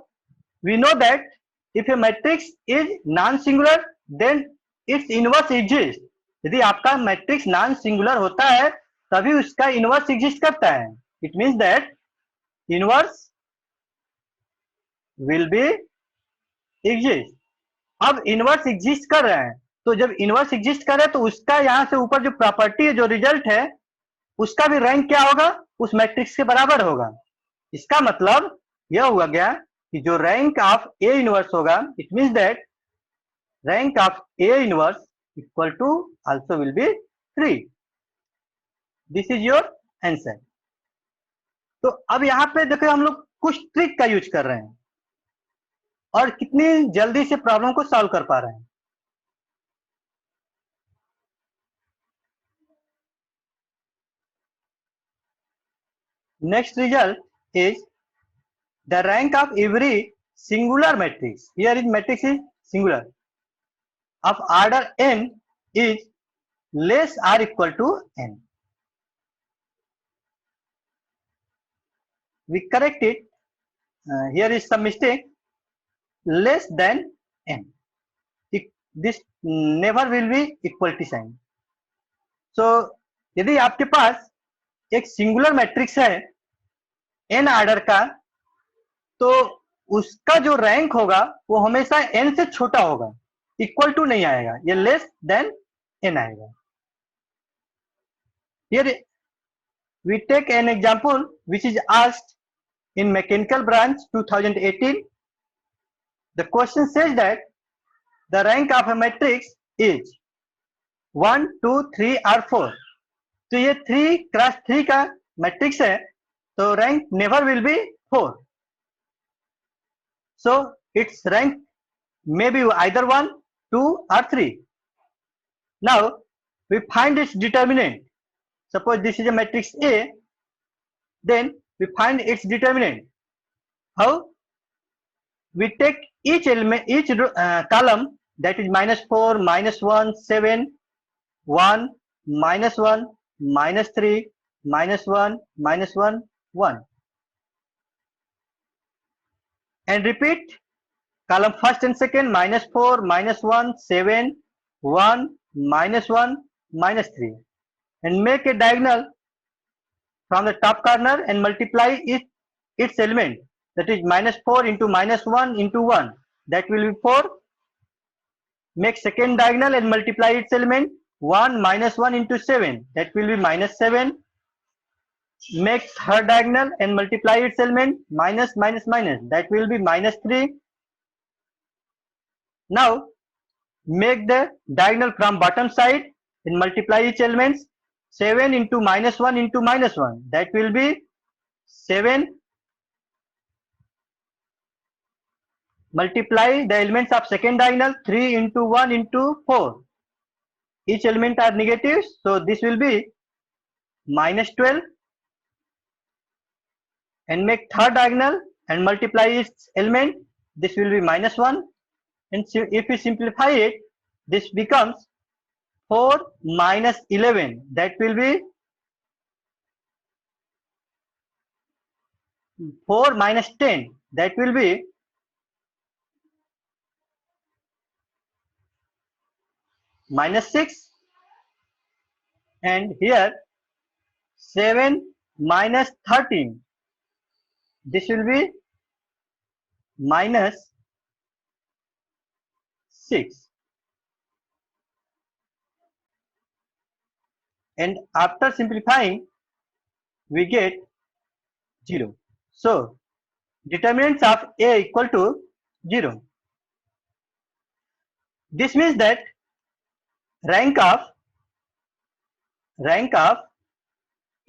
we know that if a matrix is non singular then its inverse exist. यदि आपका मैट्रिक्स नॉन सिंगुलर होता है तभी उसका इनवर्स एग्जिस्ट करता है. It means that inverse will be exist. अब इनवर्स एग्जिस्ट कर रहे हैं तो जब इनवर्स एग्जिस्ट कर रहे हैं तो उसका यहां से ऊपर जो प्रॉपर्टी है, जो रिजल्ट है, उसका भी रैंक क्या होगा, उस मैट्रिक्स के बराबर होगा. इसका मतलब यह हुआ गया कि जो रैंक ऑफ ए इनवर्स होगा, it means that rank of A inverse equal to also will be 3. This is your answer. तो अब यहां पे देखो हम लोग कुछ ट्रिक का यूज कर रहे हैं और कितनी जल्दी से प्रॉब्लम को सॉल्व कर पा रहे हैं. Next result is the rank of every singular matrix. Here is matrix is singular of order n is less or equal to n. We correct it. Here is some mistake. Less than n. This never will be equality sign. So यदि आपके पास एक singular matrix है n order का तो उसका जो rank होगा वो हमेशा n से छोटा होगा. इक्वल टू नहीं आएगा, ये लेस देन n आएगा. Here we take an example which is asked in mechanical branch 2018. The question says that the rank of a matrix is 1, 2, 3 or 4. तो ये 3 क्रॉस 3 का मैट्रिक्स है, तो rank never will be 4. So its rank may be either 1, 2 or 3. Now we find its determinant. Suppose this is a matrix A, then we find its determinant. How? We take each element, each column, that is -4, -1, 7, 1, -1, -3, -1, -1, 1, and repeat column first and second, -4, -1, 7, 1, -1, -3, and make a diagonal from the top corner and multiply its element, that is -4 into -1 into 1, that will be 4. Make second diagonal and multiply its element, 1 minus 1 into 7, that will be -7. Make third diagonal and multiply its element, minus minus minus, that will be -3. Now make the diagonal from bottom side and multiply each elements, 7 into -1 into -1, that will be 7. Multiply the elements of second diagonal, 3 into 1 into 4. Each element are negatives, so this will be -12. And make third diagonal and multiply its element, this will be -1. And if we simplify it, this becomes 4 minus 11, that will be 4 minus 10, that will be -6. And here 7 minus 13, this will be -6. And after simplifying, we get 0. So determinants of A equal to 0. This means that rank of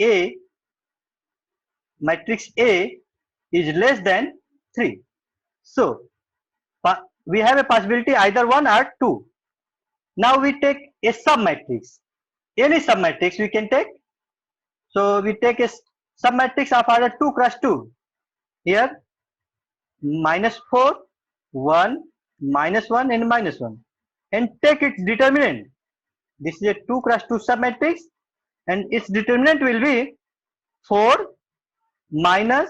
A, matrix A, is less than 3. So we have a possibility either 1 or 2. Now we take a submatrix. Any submatrix we can take. So we take a submatrix of order 2 cross 2. Here -4, 1, -1 and -1, and take its determinant. This is a 2 cross 2 submatrix, and its determinant will be 4 minus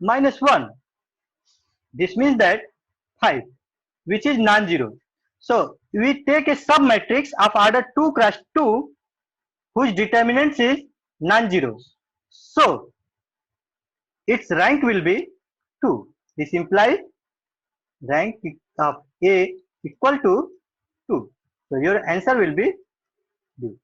-1. This means that 5, which is non-zero. So we take a submatrix of order 2 cross 2 whose determinant is non-zero. So its rank will be 2. This implies rank of A equal to 2. So your answer will be B.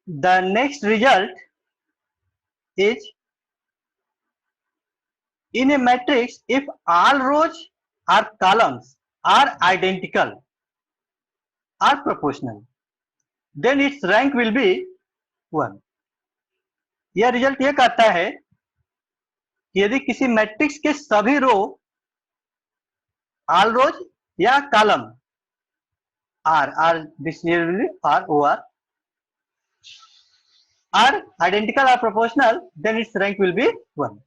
The next result is, in a matrix, if all rows or columns are identical or proportional, then its rank will be 1. यह result यह कहता है कि यदि किसी matrix के सभी रो, all rows या column are this are or identical और proportional, then its rank will be 1.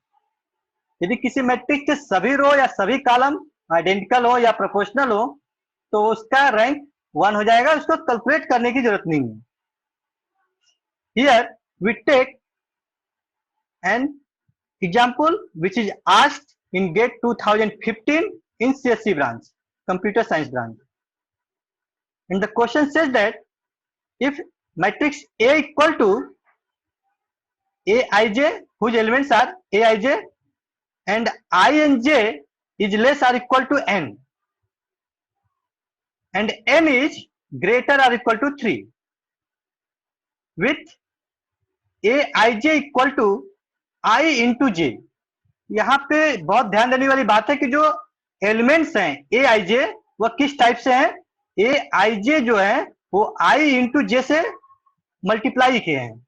यदि किसी मैट्रिक्स के सभी रो या सभी कॉलम आइडेंटिकल हो या प्रोपोर्शनल हो, तो उसका रैंक 1 हो जाएगा, उसको कैलकुलेट करने की जरूरत नहीं है. Here we take an example which is asked in GATE 2015 in CSC branch, computer science branch, and the question says that if matrix A equal to Aij whose elements are Aij and I and j is less or equal to n and n is greater or equal to 3 with Aij equal to I into j। यहाँ पे बहुत ध्यान देने वाली बात है कि जो एलिमेंट्स हैं Aij वो किस टाइप से हैं। Aij जो है वो I इंटू जे से मल्टीप्लाई किए हैं।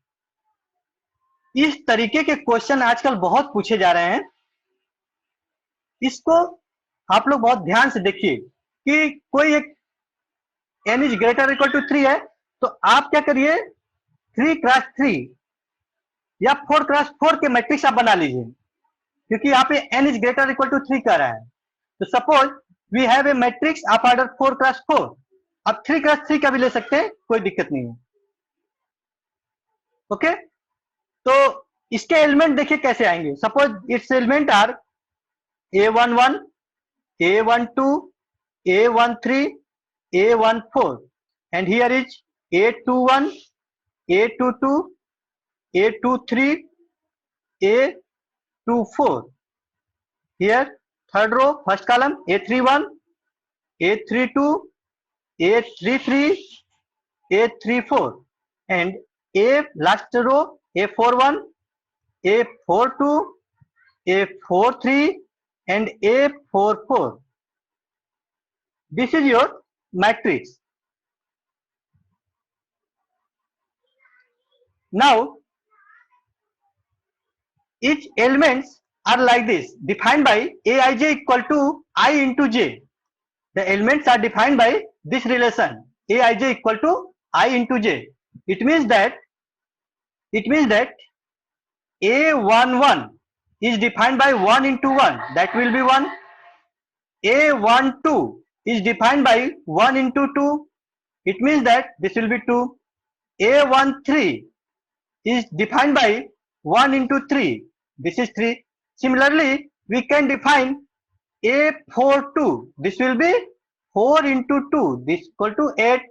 इस तरीके के क्वेश्चन आजकल बहुत पूछे जा रहे हैं। इसको आप लोग बहुत ध्यान से देखिए कि कोई एक n is greater equal to 3 है तो आप क्या करिए 3 क्रॉस 3 या 4 क्रॉस 4 के मैट्रिक्स आप बना लीजिए क्योंकि यहाँ पे n is greater equal to 3 कह रहा है। तो suppose we have a matrix of order 4 cross 4, आप 3 क्रॉस 3 का भी ले सकते हैं, कोई दिक्कत नहीं है। ओके, तो इसके एलिमेंट देखिए कैसे आएंगे। Suppose its element are A11, A12, A13, A14 and here is A21, A22, A23, A24। Here third row first column A31, A32, A33, A34 and A last row A41, A42, A43 and A44। This is your matrix. Now each elements are like this, defined by Aij equal to I into j। The elements are defined by this relation Aij equal to I into j। It means that A11 is defined by 1 into 1, that will be 1। A12 is defined by 1 into 2, it means that this will be 2। A13 is defined by 1 into 3, this is 3। Similarly, we can define A42, this will be 4 into 2, this is equal to 8।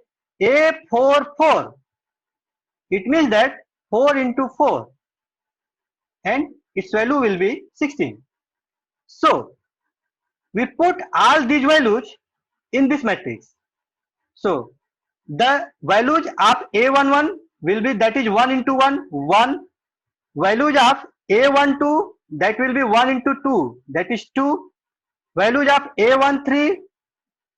A44, it means that 4 into 4 and its value will be 16। So we put all these values in this matrix। So the values of A11 will be, that is 1 into 1, 1। Values of A12, that will be 1 into 2, that is 2। Values of A13,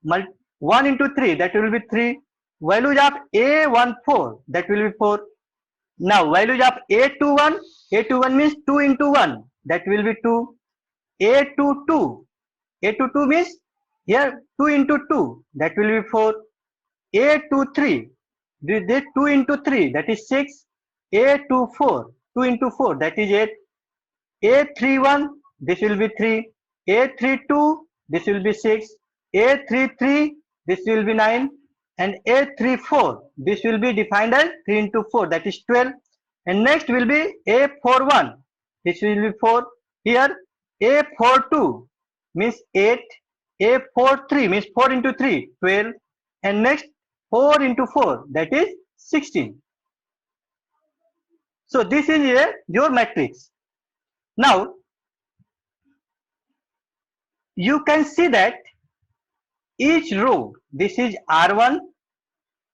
1 into 3, that will be 3। Values of A14, that will be 4। Now values of A21 means 2 into 1, that will be 2। A22 means here 2 into 2, that will be 4। A23, this 2 into 3, that is 6। A24, 2 into 4, that is 8। A31, this will be 3। A32, this will be 6। A33, this will be 9 and A34, this will be defined as 3 into 4, that is 12। And next will be A41, this will be 4। Here A42 means 8, A43 means 4 into 3, 12 and next 4 into 4, that is 16। So this is your matrix। Now you can see that each row, this is R1,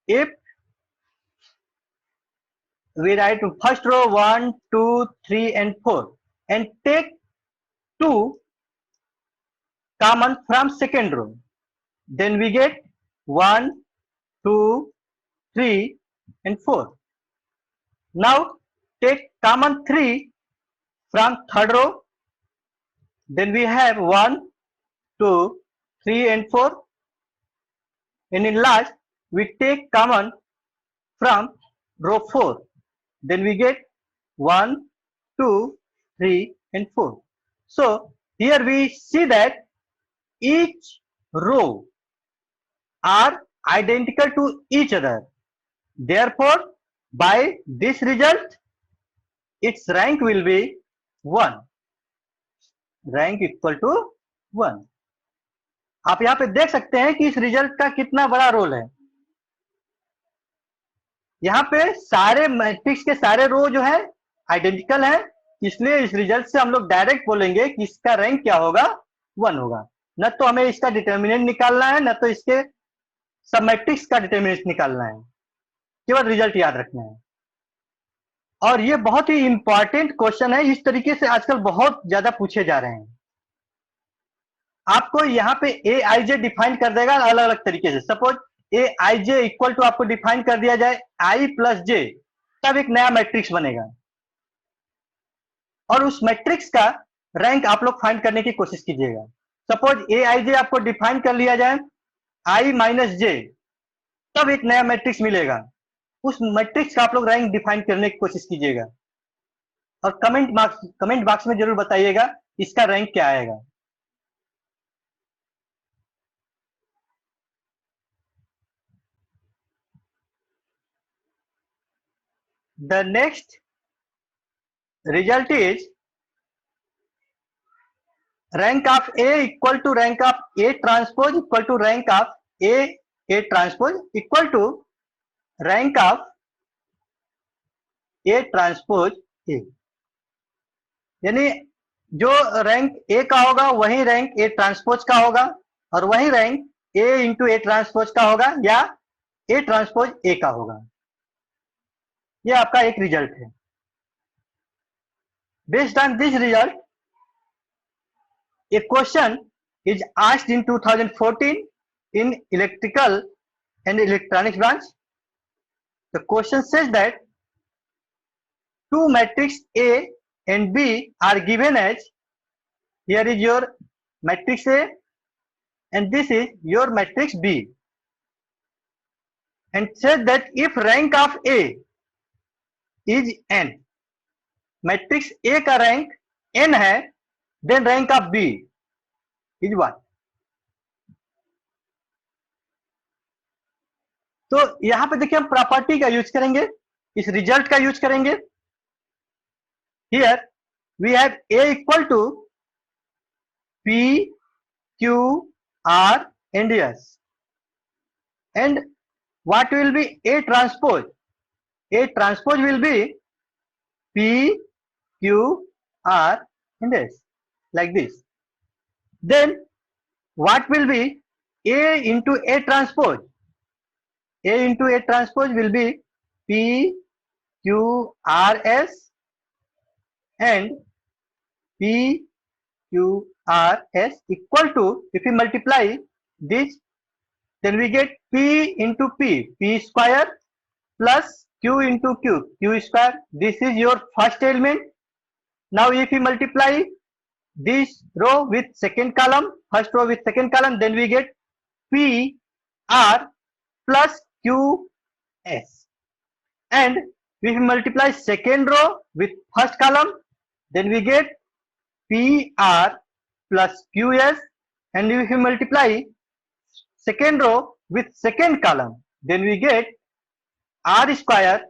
if we write first row 1, 2, 3 and 4 and take 2 common from second row, then we get 1, 2, 3 and 4। Now take common 3 from third row, then we have 1, 2, 3 and 4 and in last we take common from row 4, then we get 1, 2, 3 and 4। So here we see that each row are identical to each other, therefore by this result its rank will be 1, rank equal to 1। आप यहाँ पे देख सकते हैं कि इस result का कितना बड़ा रोल है। यहाँ पे सारे मैट्रिक्स के सारे रो जो है आइडेंटिकल है, इसलिए इस रिजल्ट से हम लोग डायरेक्ट बोलेंगे कि इसका रैंक क्या होगा, 1 होगा। न तो हमें इसका डिटर्मिनेंट निकालना है, न तो इसके सब मैट्रिक्स का डिटर्मिनेंट निकालना है, केवल रिजल्ट याद रखना है। और ये बहुत ही इंपॉर्टेंट क्वेश्चन है, इस तरीके से आजकल बहुत ज्यादा पूछे जा रहे हैं। आपको यहाँ पे ए आई जे डिफाइन कर देगा अलग अलग तरीके से। Suppose A I J equal to आपको डिफाइन कर दिया जाए आई प्लस जे, तब एक नया मैट्रिक्स बनेगा और उस मैट्रिक्स का रैंक आप लोग फाइंड करने की कोशिश कीजिएगा। सपोज ए आई जे आपको डिफाइन कर लिया जाए आई माइनस जे, तब एक नया मैट्रिक्स मिलेगा, उस मैट्रिक्स का आप लोग रैंक डिफाइन करने की कोशिश कीजिएगा और कमेंट बॉक्स में जरूर बताइएगा इसका रैंक क्या आएगा। The next result is rank of A equal to rank of A transpose equal to rank of A transpose equal to rank of A transpose A। यानी जो रैंक A का होगा वही रैंक A ट्रांसपोज का होगा और वही rank A into A transpose का होगा या A ट्रांसपोज A का होगा। ये आपका एक रिजल्ट है। Based on this result a question is asked in 2014 in electrical and electronics branch. The question says that two matrix A and B are given as, here is your matrix A and this is your matrix B, and says that if rank of A is n, matrix A का rank n है, then rank of B is what? तो यहां पे देखिए हम property का use करेंगे, इस रिजल्ट का यूज करेंगे। Here we have A equal to P, Q, R and S, and what will be A transpose? A transpose will be P, Q, R and S, like this. Then what will be A into A transpose? A into A transpose will be P, Q, R, S and P, Q, R, S equal to, if we multiply this, then we get P into P, P square plus Q into Q, Q square. This is your first element. Now if we multiply this row with second column, first row with second column, then we get P, R plus Q, S. And if we multiply second row with first column, then we get P, R plus Q, S. And if we multiply second row with second column, then we get R square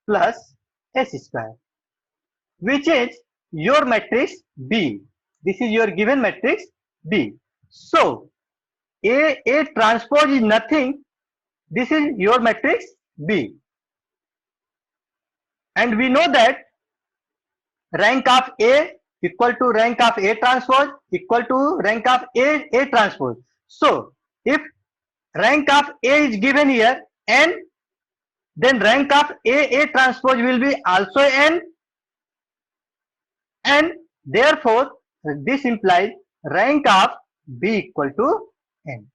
plus S square, which is your matrix B. This is your given matrix B. So A transpose is nothing. This is your matrix B. And we know that rank of A equal to rank of A transpose equal to rank of A transpose. So if rank of A is given here n, then rank of A transpose will be also n, and therefore this implies rank of B equal to n.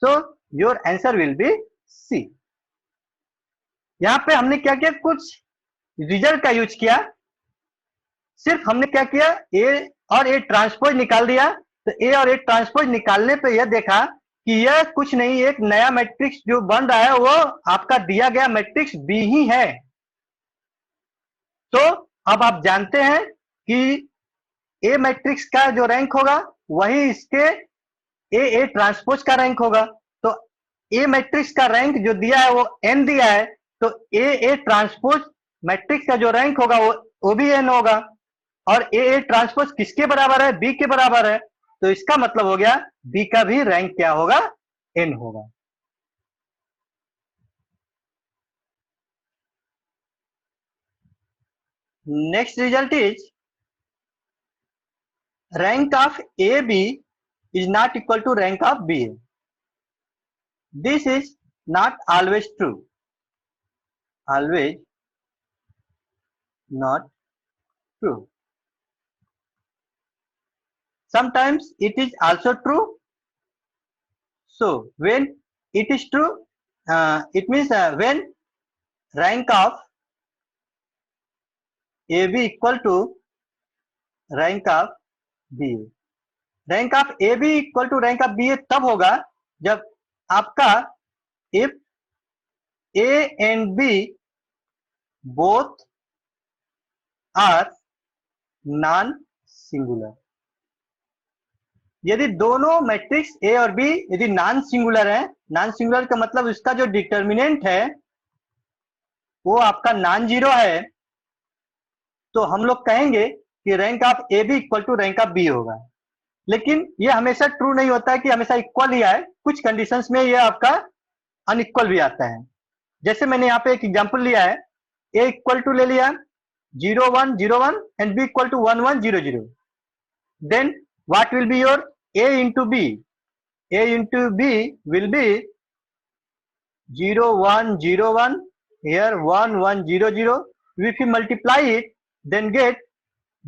So your answer will be C. यहां पे हमने क्या किया, कुछ result का use किया, सिर्फ हमने क्या किया ए और ए ट्रांसपोज निकाल दिया। तो ए और ए ट्रांसपोज निकालने पे यह देखा कि यह कुछ नहीं, एक नया मैट्रिक्स जो बन रहा है वो आपका दिया गया मैट्रिक्स बी ही है। तो अब आप जानते हैं कि ए मैट्रिक्स का जो रैंक होगा वही इसके ए ट्रांसपोज का रैंक होगा। तो ए मैट्रिक्स का रैंक जो दिया है वो एन दिया है, तो ए ट्रांसपोज मैट्रिक्स का जो रैंक होगा वो भी एन होगा। और ए ट्रांसपोज किसके बराबर है, बी के बराबर है। तो इसका मतलब हो गया बी का भी रैंक क्या होगा, एन होगा। Next result is rank of AB is not equal to rank of BA. This is not always true. Always not true. Sometimes it is also true. So when it is true, it means when rank of AB equal to rank of BA. Rank of A B equal to rank of B A तब होगा जब आपका if A and B both are non singular. यदि दोनों matrix A और B यदि non singular है, non singular का मतलब उसका जो डिटर्मिनेंट है वो आपका नॉन जीरो है, तो हम लोग कहेंगे कि rank of A B equal to rank of B होगा। लेकिन ये हमेशा ट्रू नहीं होता है कि हमेशा इक्वल ही आए, कुछ कंडीशंस में ये आपका अनइक्वल भी आता है। जैसे मैंने यहाँ पे एक एग्जांपल लिया है, ए इक्वल टू ले लिया 0 1 0 1 and B equal to 1 1 0 0। Then what will be your A into B? A into B will be 0 1 0 1 here 1 1 0 0. If you multiply it, then get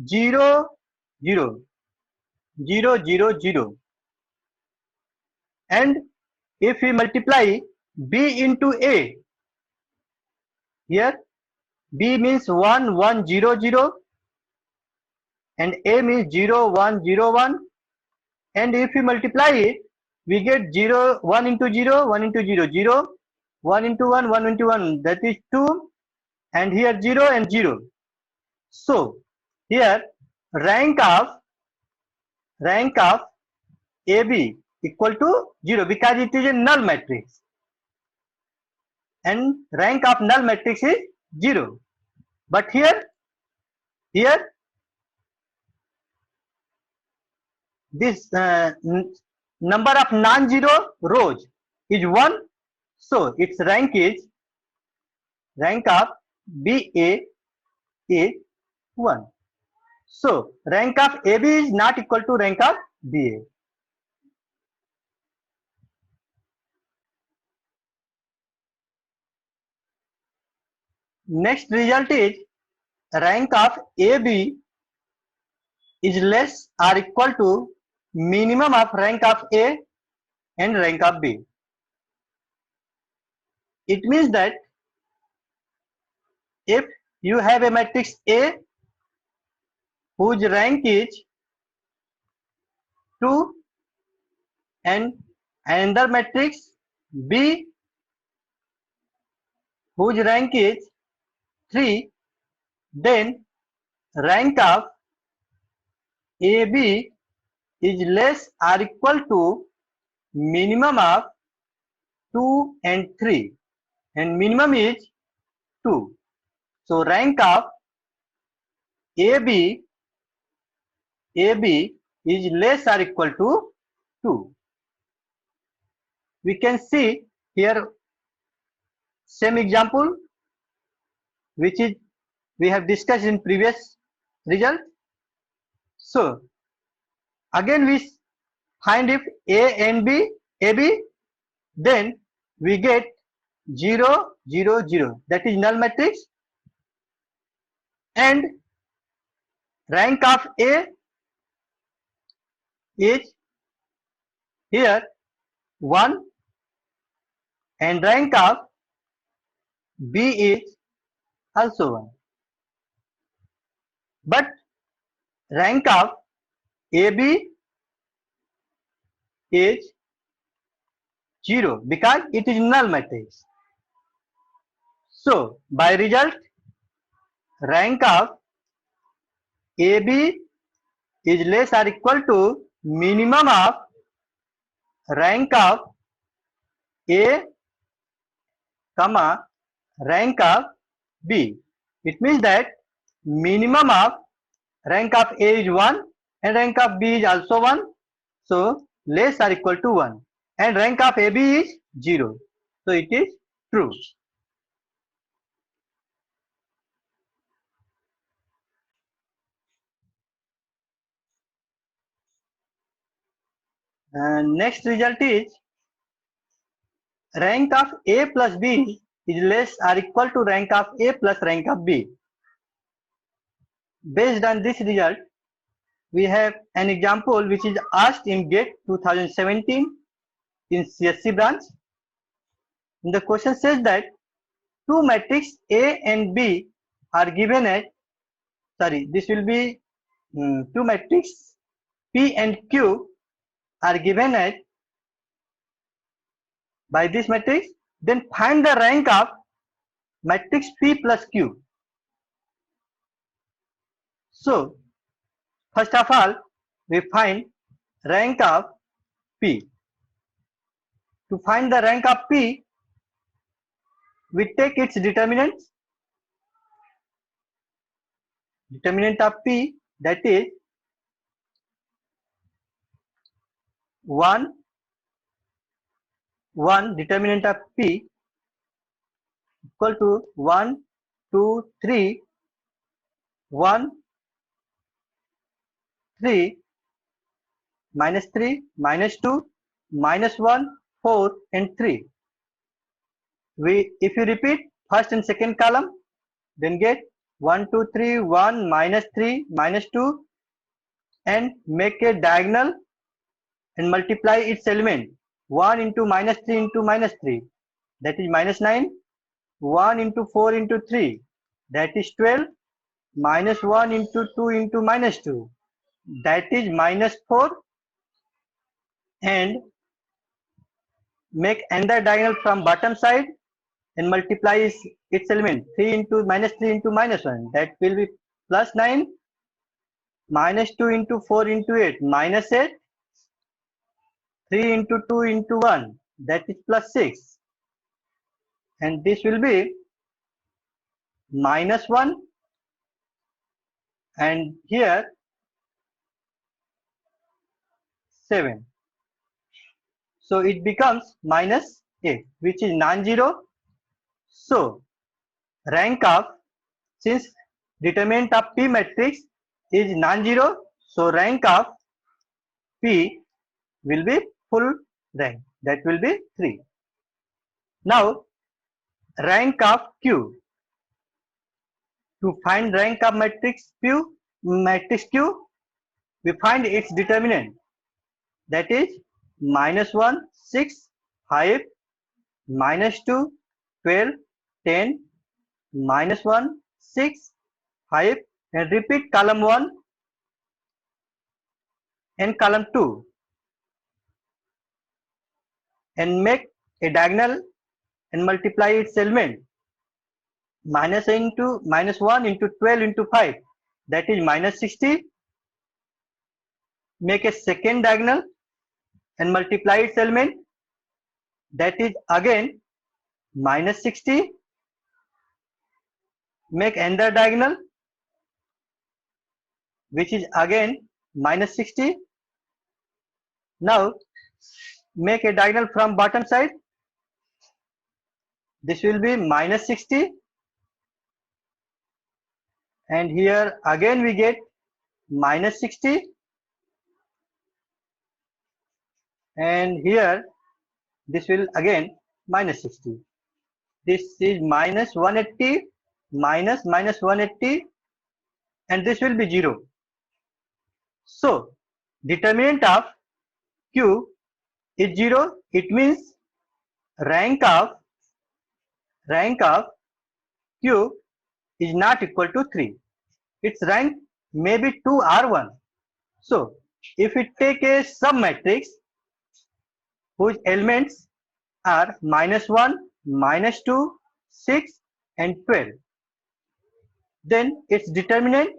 0 0 0 0 0. And if we multiply b into a, here b means 1 1 0 0 and a means 0 1 0 1, and if we multiply it we get 0 1 into 0 1 into 0 0, 1 into 1 1 into 1, that is 2, and here 0 and 0. So here rank of AB equal to 0 because it is a null matrix, and rank of null matrix is 0. But here this number of non-zero rows is 1, so its rank of BA is 1. So rank of AB is not equal to rank of BA. Next result is rank of AB is less or equal to minimum of rank of A and rank of B. It means that if you have a matrix A whose rank is 2 and another matrix B whose rank is 3, then rank of AB is less or equal to minimum of 2 and 3, and minimum is 2. So rank of AB is less or equal to 2. We can see here same example which is we have discussed in previous result. So again we find if A and AB, then we get 0 0 0, that is null matrix, and rank of A is here 1 and rank of B is also 1, but rank of AB is 0 because it is null matrix. So by result rank of AB is less or equal to minimum of rank of A comma rank of B. It means that minimum of rank of A is 1 and rank of B is also 1, so less or equal to 1, and rank of AB is 0, so it is true. And next result is rank of A plus B is less or equal to rank of A plus rank of B. Based on this result, we have an example which is asked in GATE 2017 in CSC branch. The question says that two matrices A and B are given as, this will be two matrices P and Q are given as by this matrix, then find the rank of matrix P plus Q. So, first of all, we find rank of P. To find the rank of P, we take its determinants. Determinant of P, that is 1, determinant of P equal to 1, 2, 3, 1, 3, minus 3, minus 2, minus 1, 4 and 3. If you repeat first and second column, then get 1, 2, 3, 1, minus 3, minus 2 and make a diagonal and multiply its element. 1 into minus 3 into minus 3, that is minus 9. 1 into 4 into 3, that is 12. Minus 1 into 2 into minus 2, that is minus 4. And make another diagonal from bottom side and multiply its element. 3 into minus 3 into minus 1, that will be plus 9. Minus 2 into 4 into 8, minus 8. 3 into 2 into 1, that is plus 6. And this will be minus 1. And here 7. So it becomes minus 8, which is non-zero. So rank of, since determinant of P matrix is non-zero, so rank of P will be full rank, that will be 3. Now rank of Q. To find rank of matrix Q, we find its determinant, that is minus 1, 6, 5, minus 2, 12, 10, minus 1, 6, 5, and repeat column 1 and column 2 and make a diagonal and multiply its element. Minus 1 into 12 into 5, that is minus 60. Make a second diagonal and multiply its element, that is again minus 60. Make another diagonal, which is again minus 60. Now make a diagonal from bottom side. This will be minus 60. And here again we get minus 60. And here this will again minus 60. This is minus 180, minus 180, and this will be 0. So determinant of Q is 0. It means rank of Q is not equal to 3. Its rank may be 2 or 1. So if we take a submatrix whose elements are minus 1, minus 2, 6 and 12, then its determinant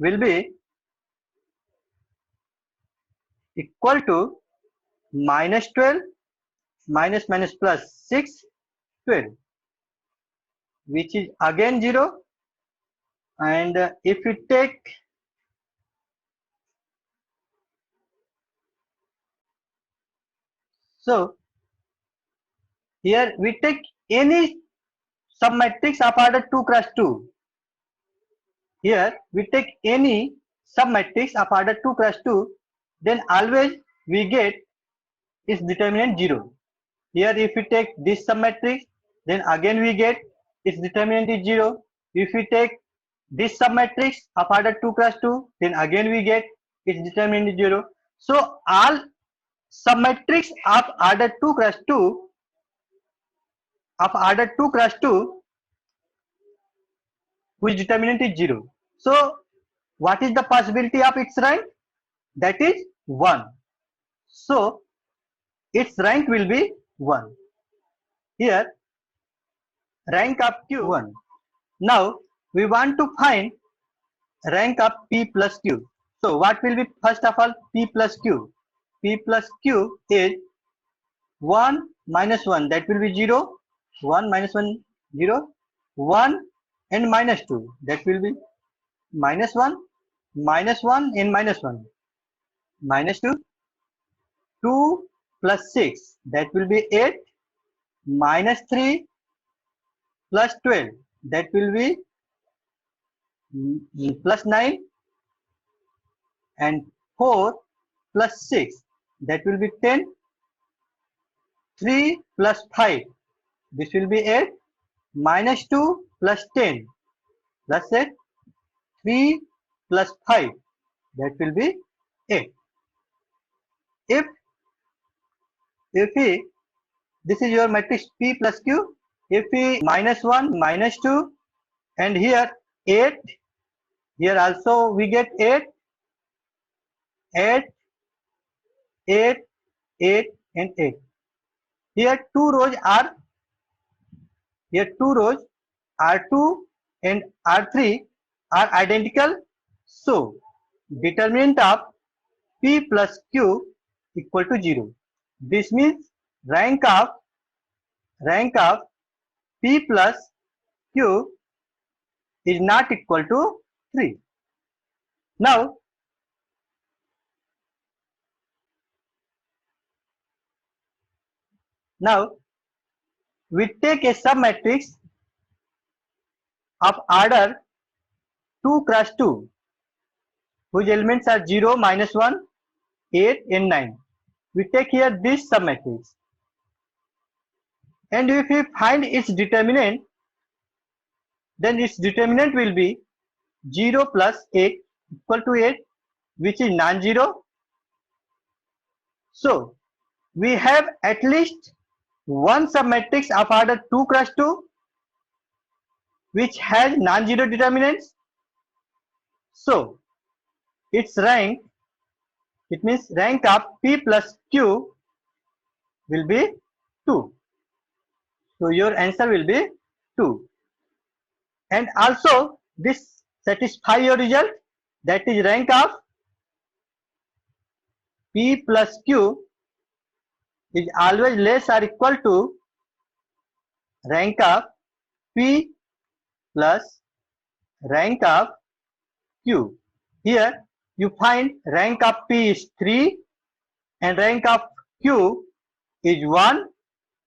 will be equal to minus 12, minus plus 6, 12, which is again 0. And if we take here we take any submatrix of order 2 cross 2. Here we take any submatrix of order 2 cross 2, then always we get its determinant 0. Here if we take this submatrix, then again we get its determinant is 0. If we take this submatrix of order 2 cross 2, then again we get its determinant is 0. So all submatrix of order 2 cross 2 whose determinant is 0. So what is the possibility of its rank? That is 1. So its rank will be 1. Here rank of Q 1. Now we want to find rank of P plus Q. So what will be first of all P plus Q? P plus Q is 1 minus 1, that will be 0. 1 minus 1, 0. 1 and minus 2, that will be minus 1, minus 1 and minus 1, minus 2. 2 plus 6, that will be 8. Minus 3 plus 12, that will be plus 9. And 4 plus 6, that will be 10. 3 plus 5, this will be 8. Minus 2 plus 10, plus 8. 3 plus 5, that will be 8. If we, this is your matrix P plus Q, if we minus 1, minus 2, and here 8, here also we get 8, 8, 8, 8 and 8. Here two rows R2 and R3 are identical. So determinant of P plus Q equal to 0. This means rank of P plus Q is not equal to 3. Now we take a submatrix of order 2 cross 2 whose elements are 0, minus 1, 8 and 9. We take here this submatrix, and if we find its determinant, then its determinant will be 0 plus 8 equal to 8, which is non-zero. So we have at least one submatrix of order 2 cross 2 which has non-zero determinants. So its rank, it means rank of P plus Q will be 2. So your answer will be 2. And also this satisfy your result, that is rank of P plus Q is always less or equal to rank of P plus rank of Q. Here you find rank of P is 3 and rank of Q is 1,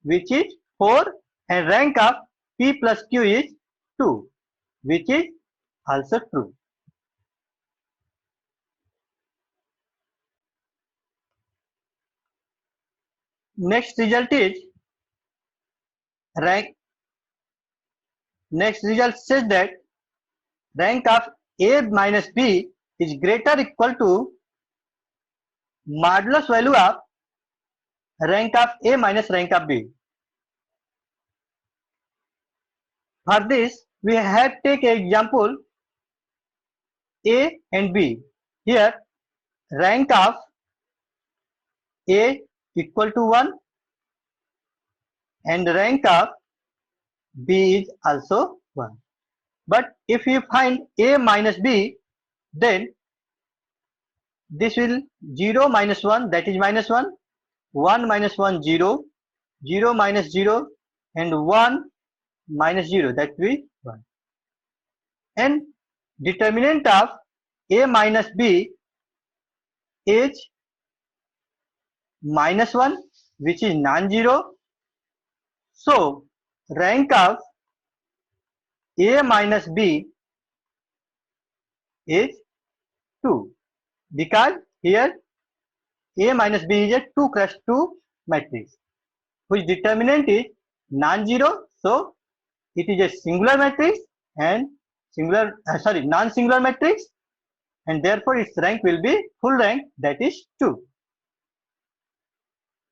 which is 4, and rank of P plus Q is 2, which is also true. Next result is next result says that rank of A minus B is greater or equal to modulus value of rank of A minus rank of B. For this we have take example A and B. Here rank of A equal to 1 and rank of B is also 1. But if you find A minus B, then this will 0 minus 1, that is minus 1, 1 minus 1 0, 0 minus 0 and 1 minus 0, that will be 1. And determinant of A minus B is minus 1, which is non-zero. So rank of A minus B is 2, because here A minus B is a 2 cross 2 matrix whose determinant is non-zero, so it is a singular matrix and non-singular matrix, and therefore its rank will be full rank, that is 2.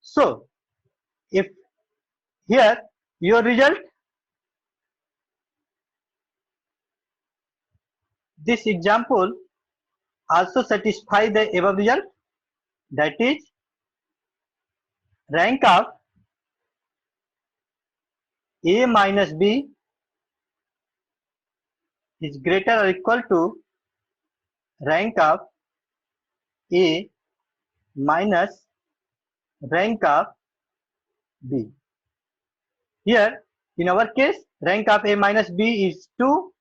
So if here your result, this example also satisfy the above result, that is rank of A minus B is greater or equal to rank of A minus rank of B. Here in our case rank of A minus B is 2,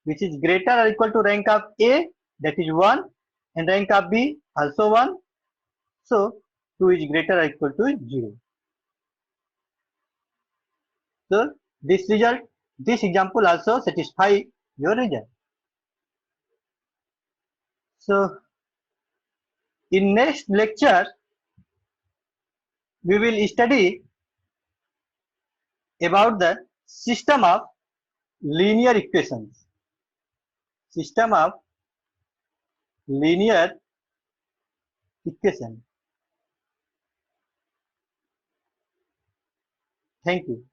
which is greater or equal to rank of A, that is 1, and rank of B also 1, so 2 is greater or equal to 0. So this example also satisfy your result. So in next lecture we will study about the system of linear equations. System of linear equation. Thank you.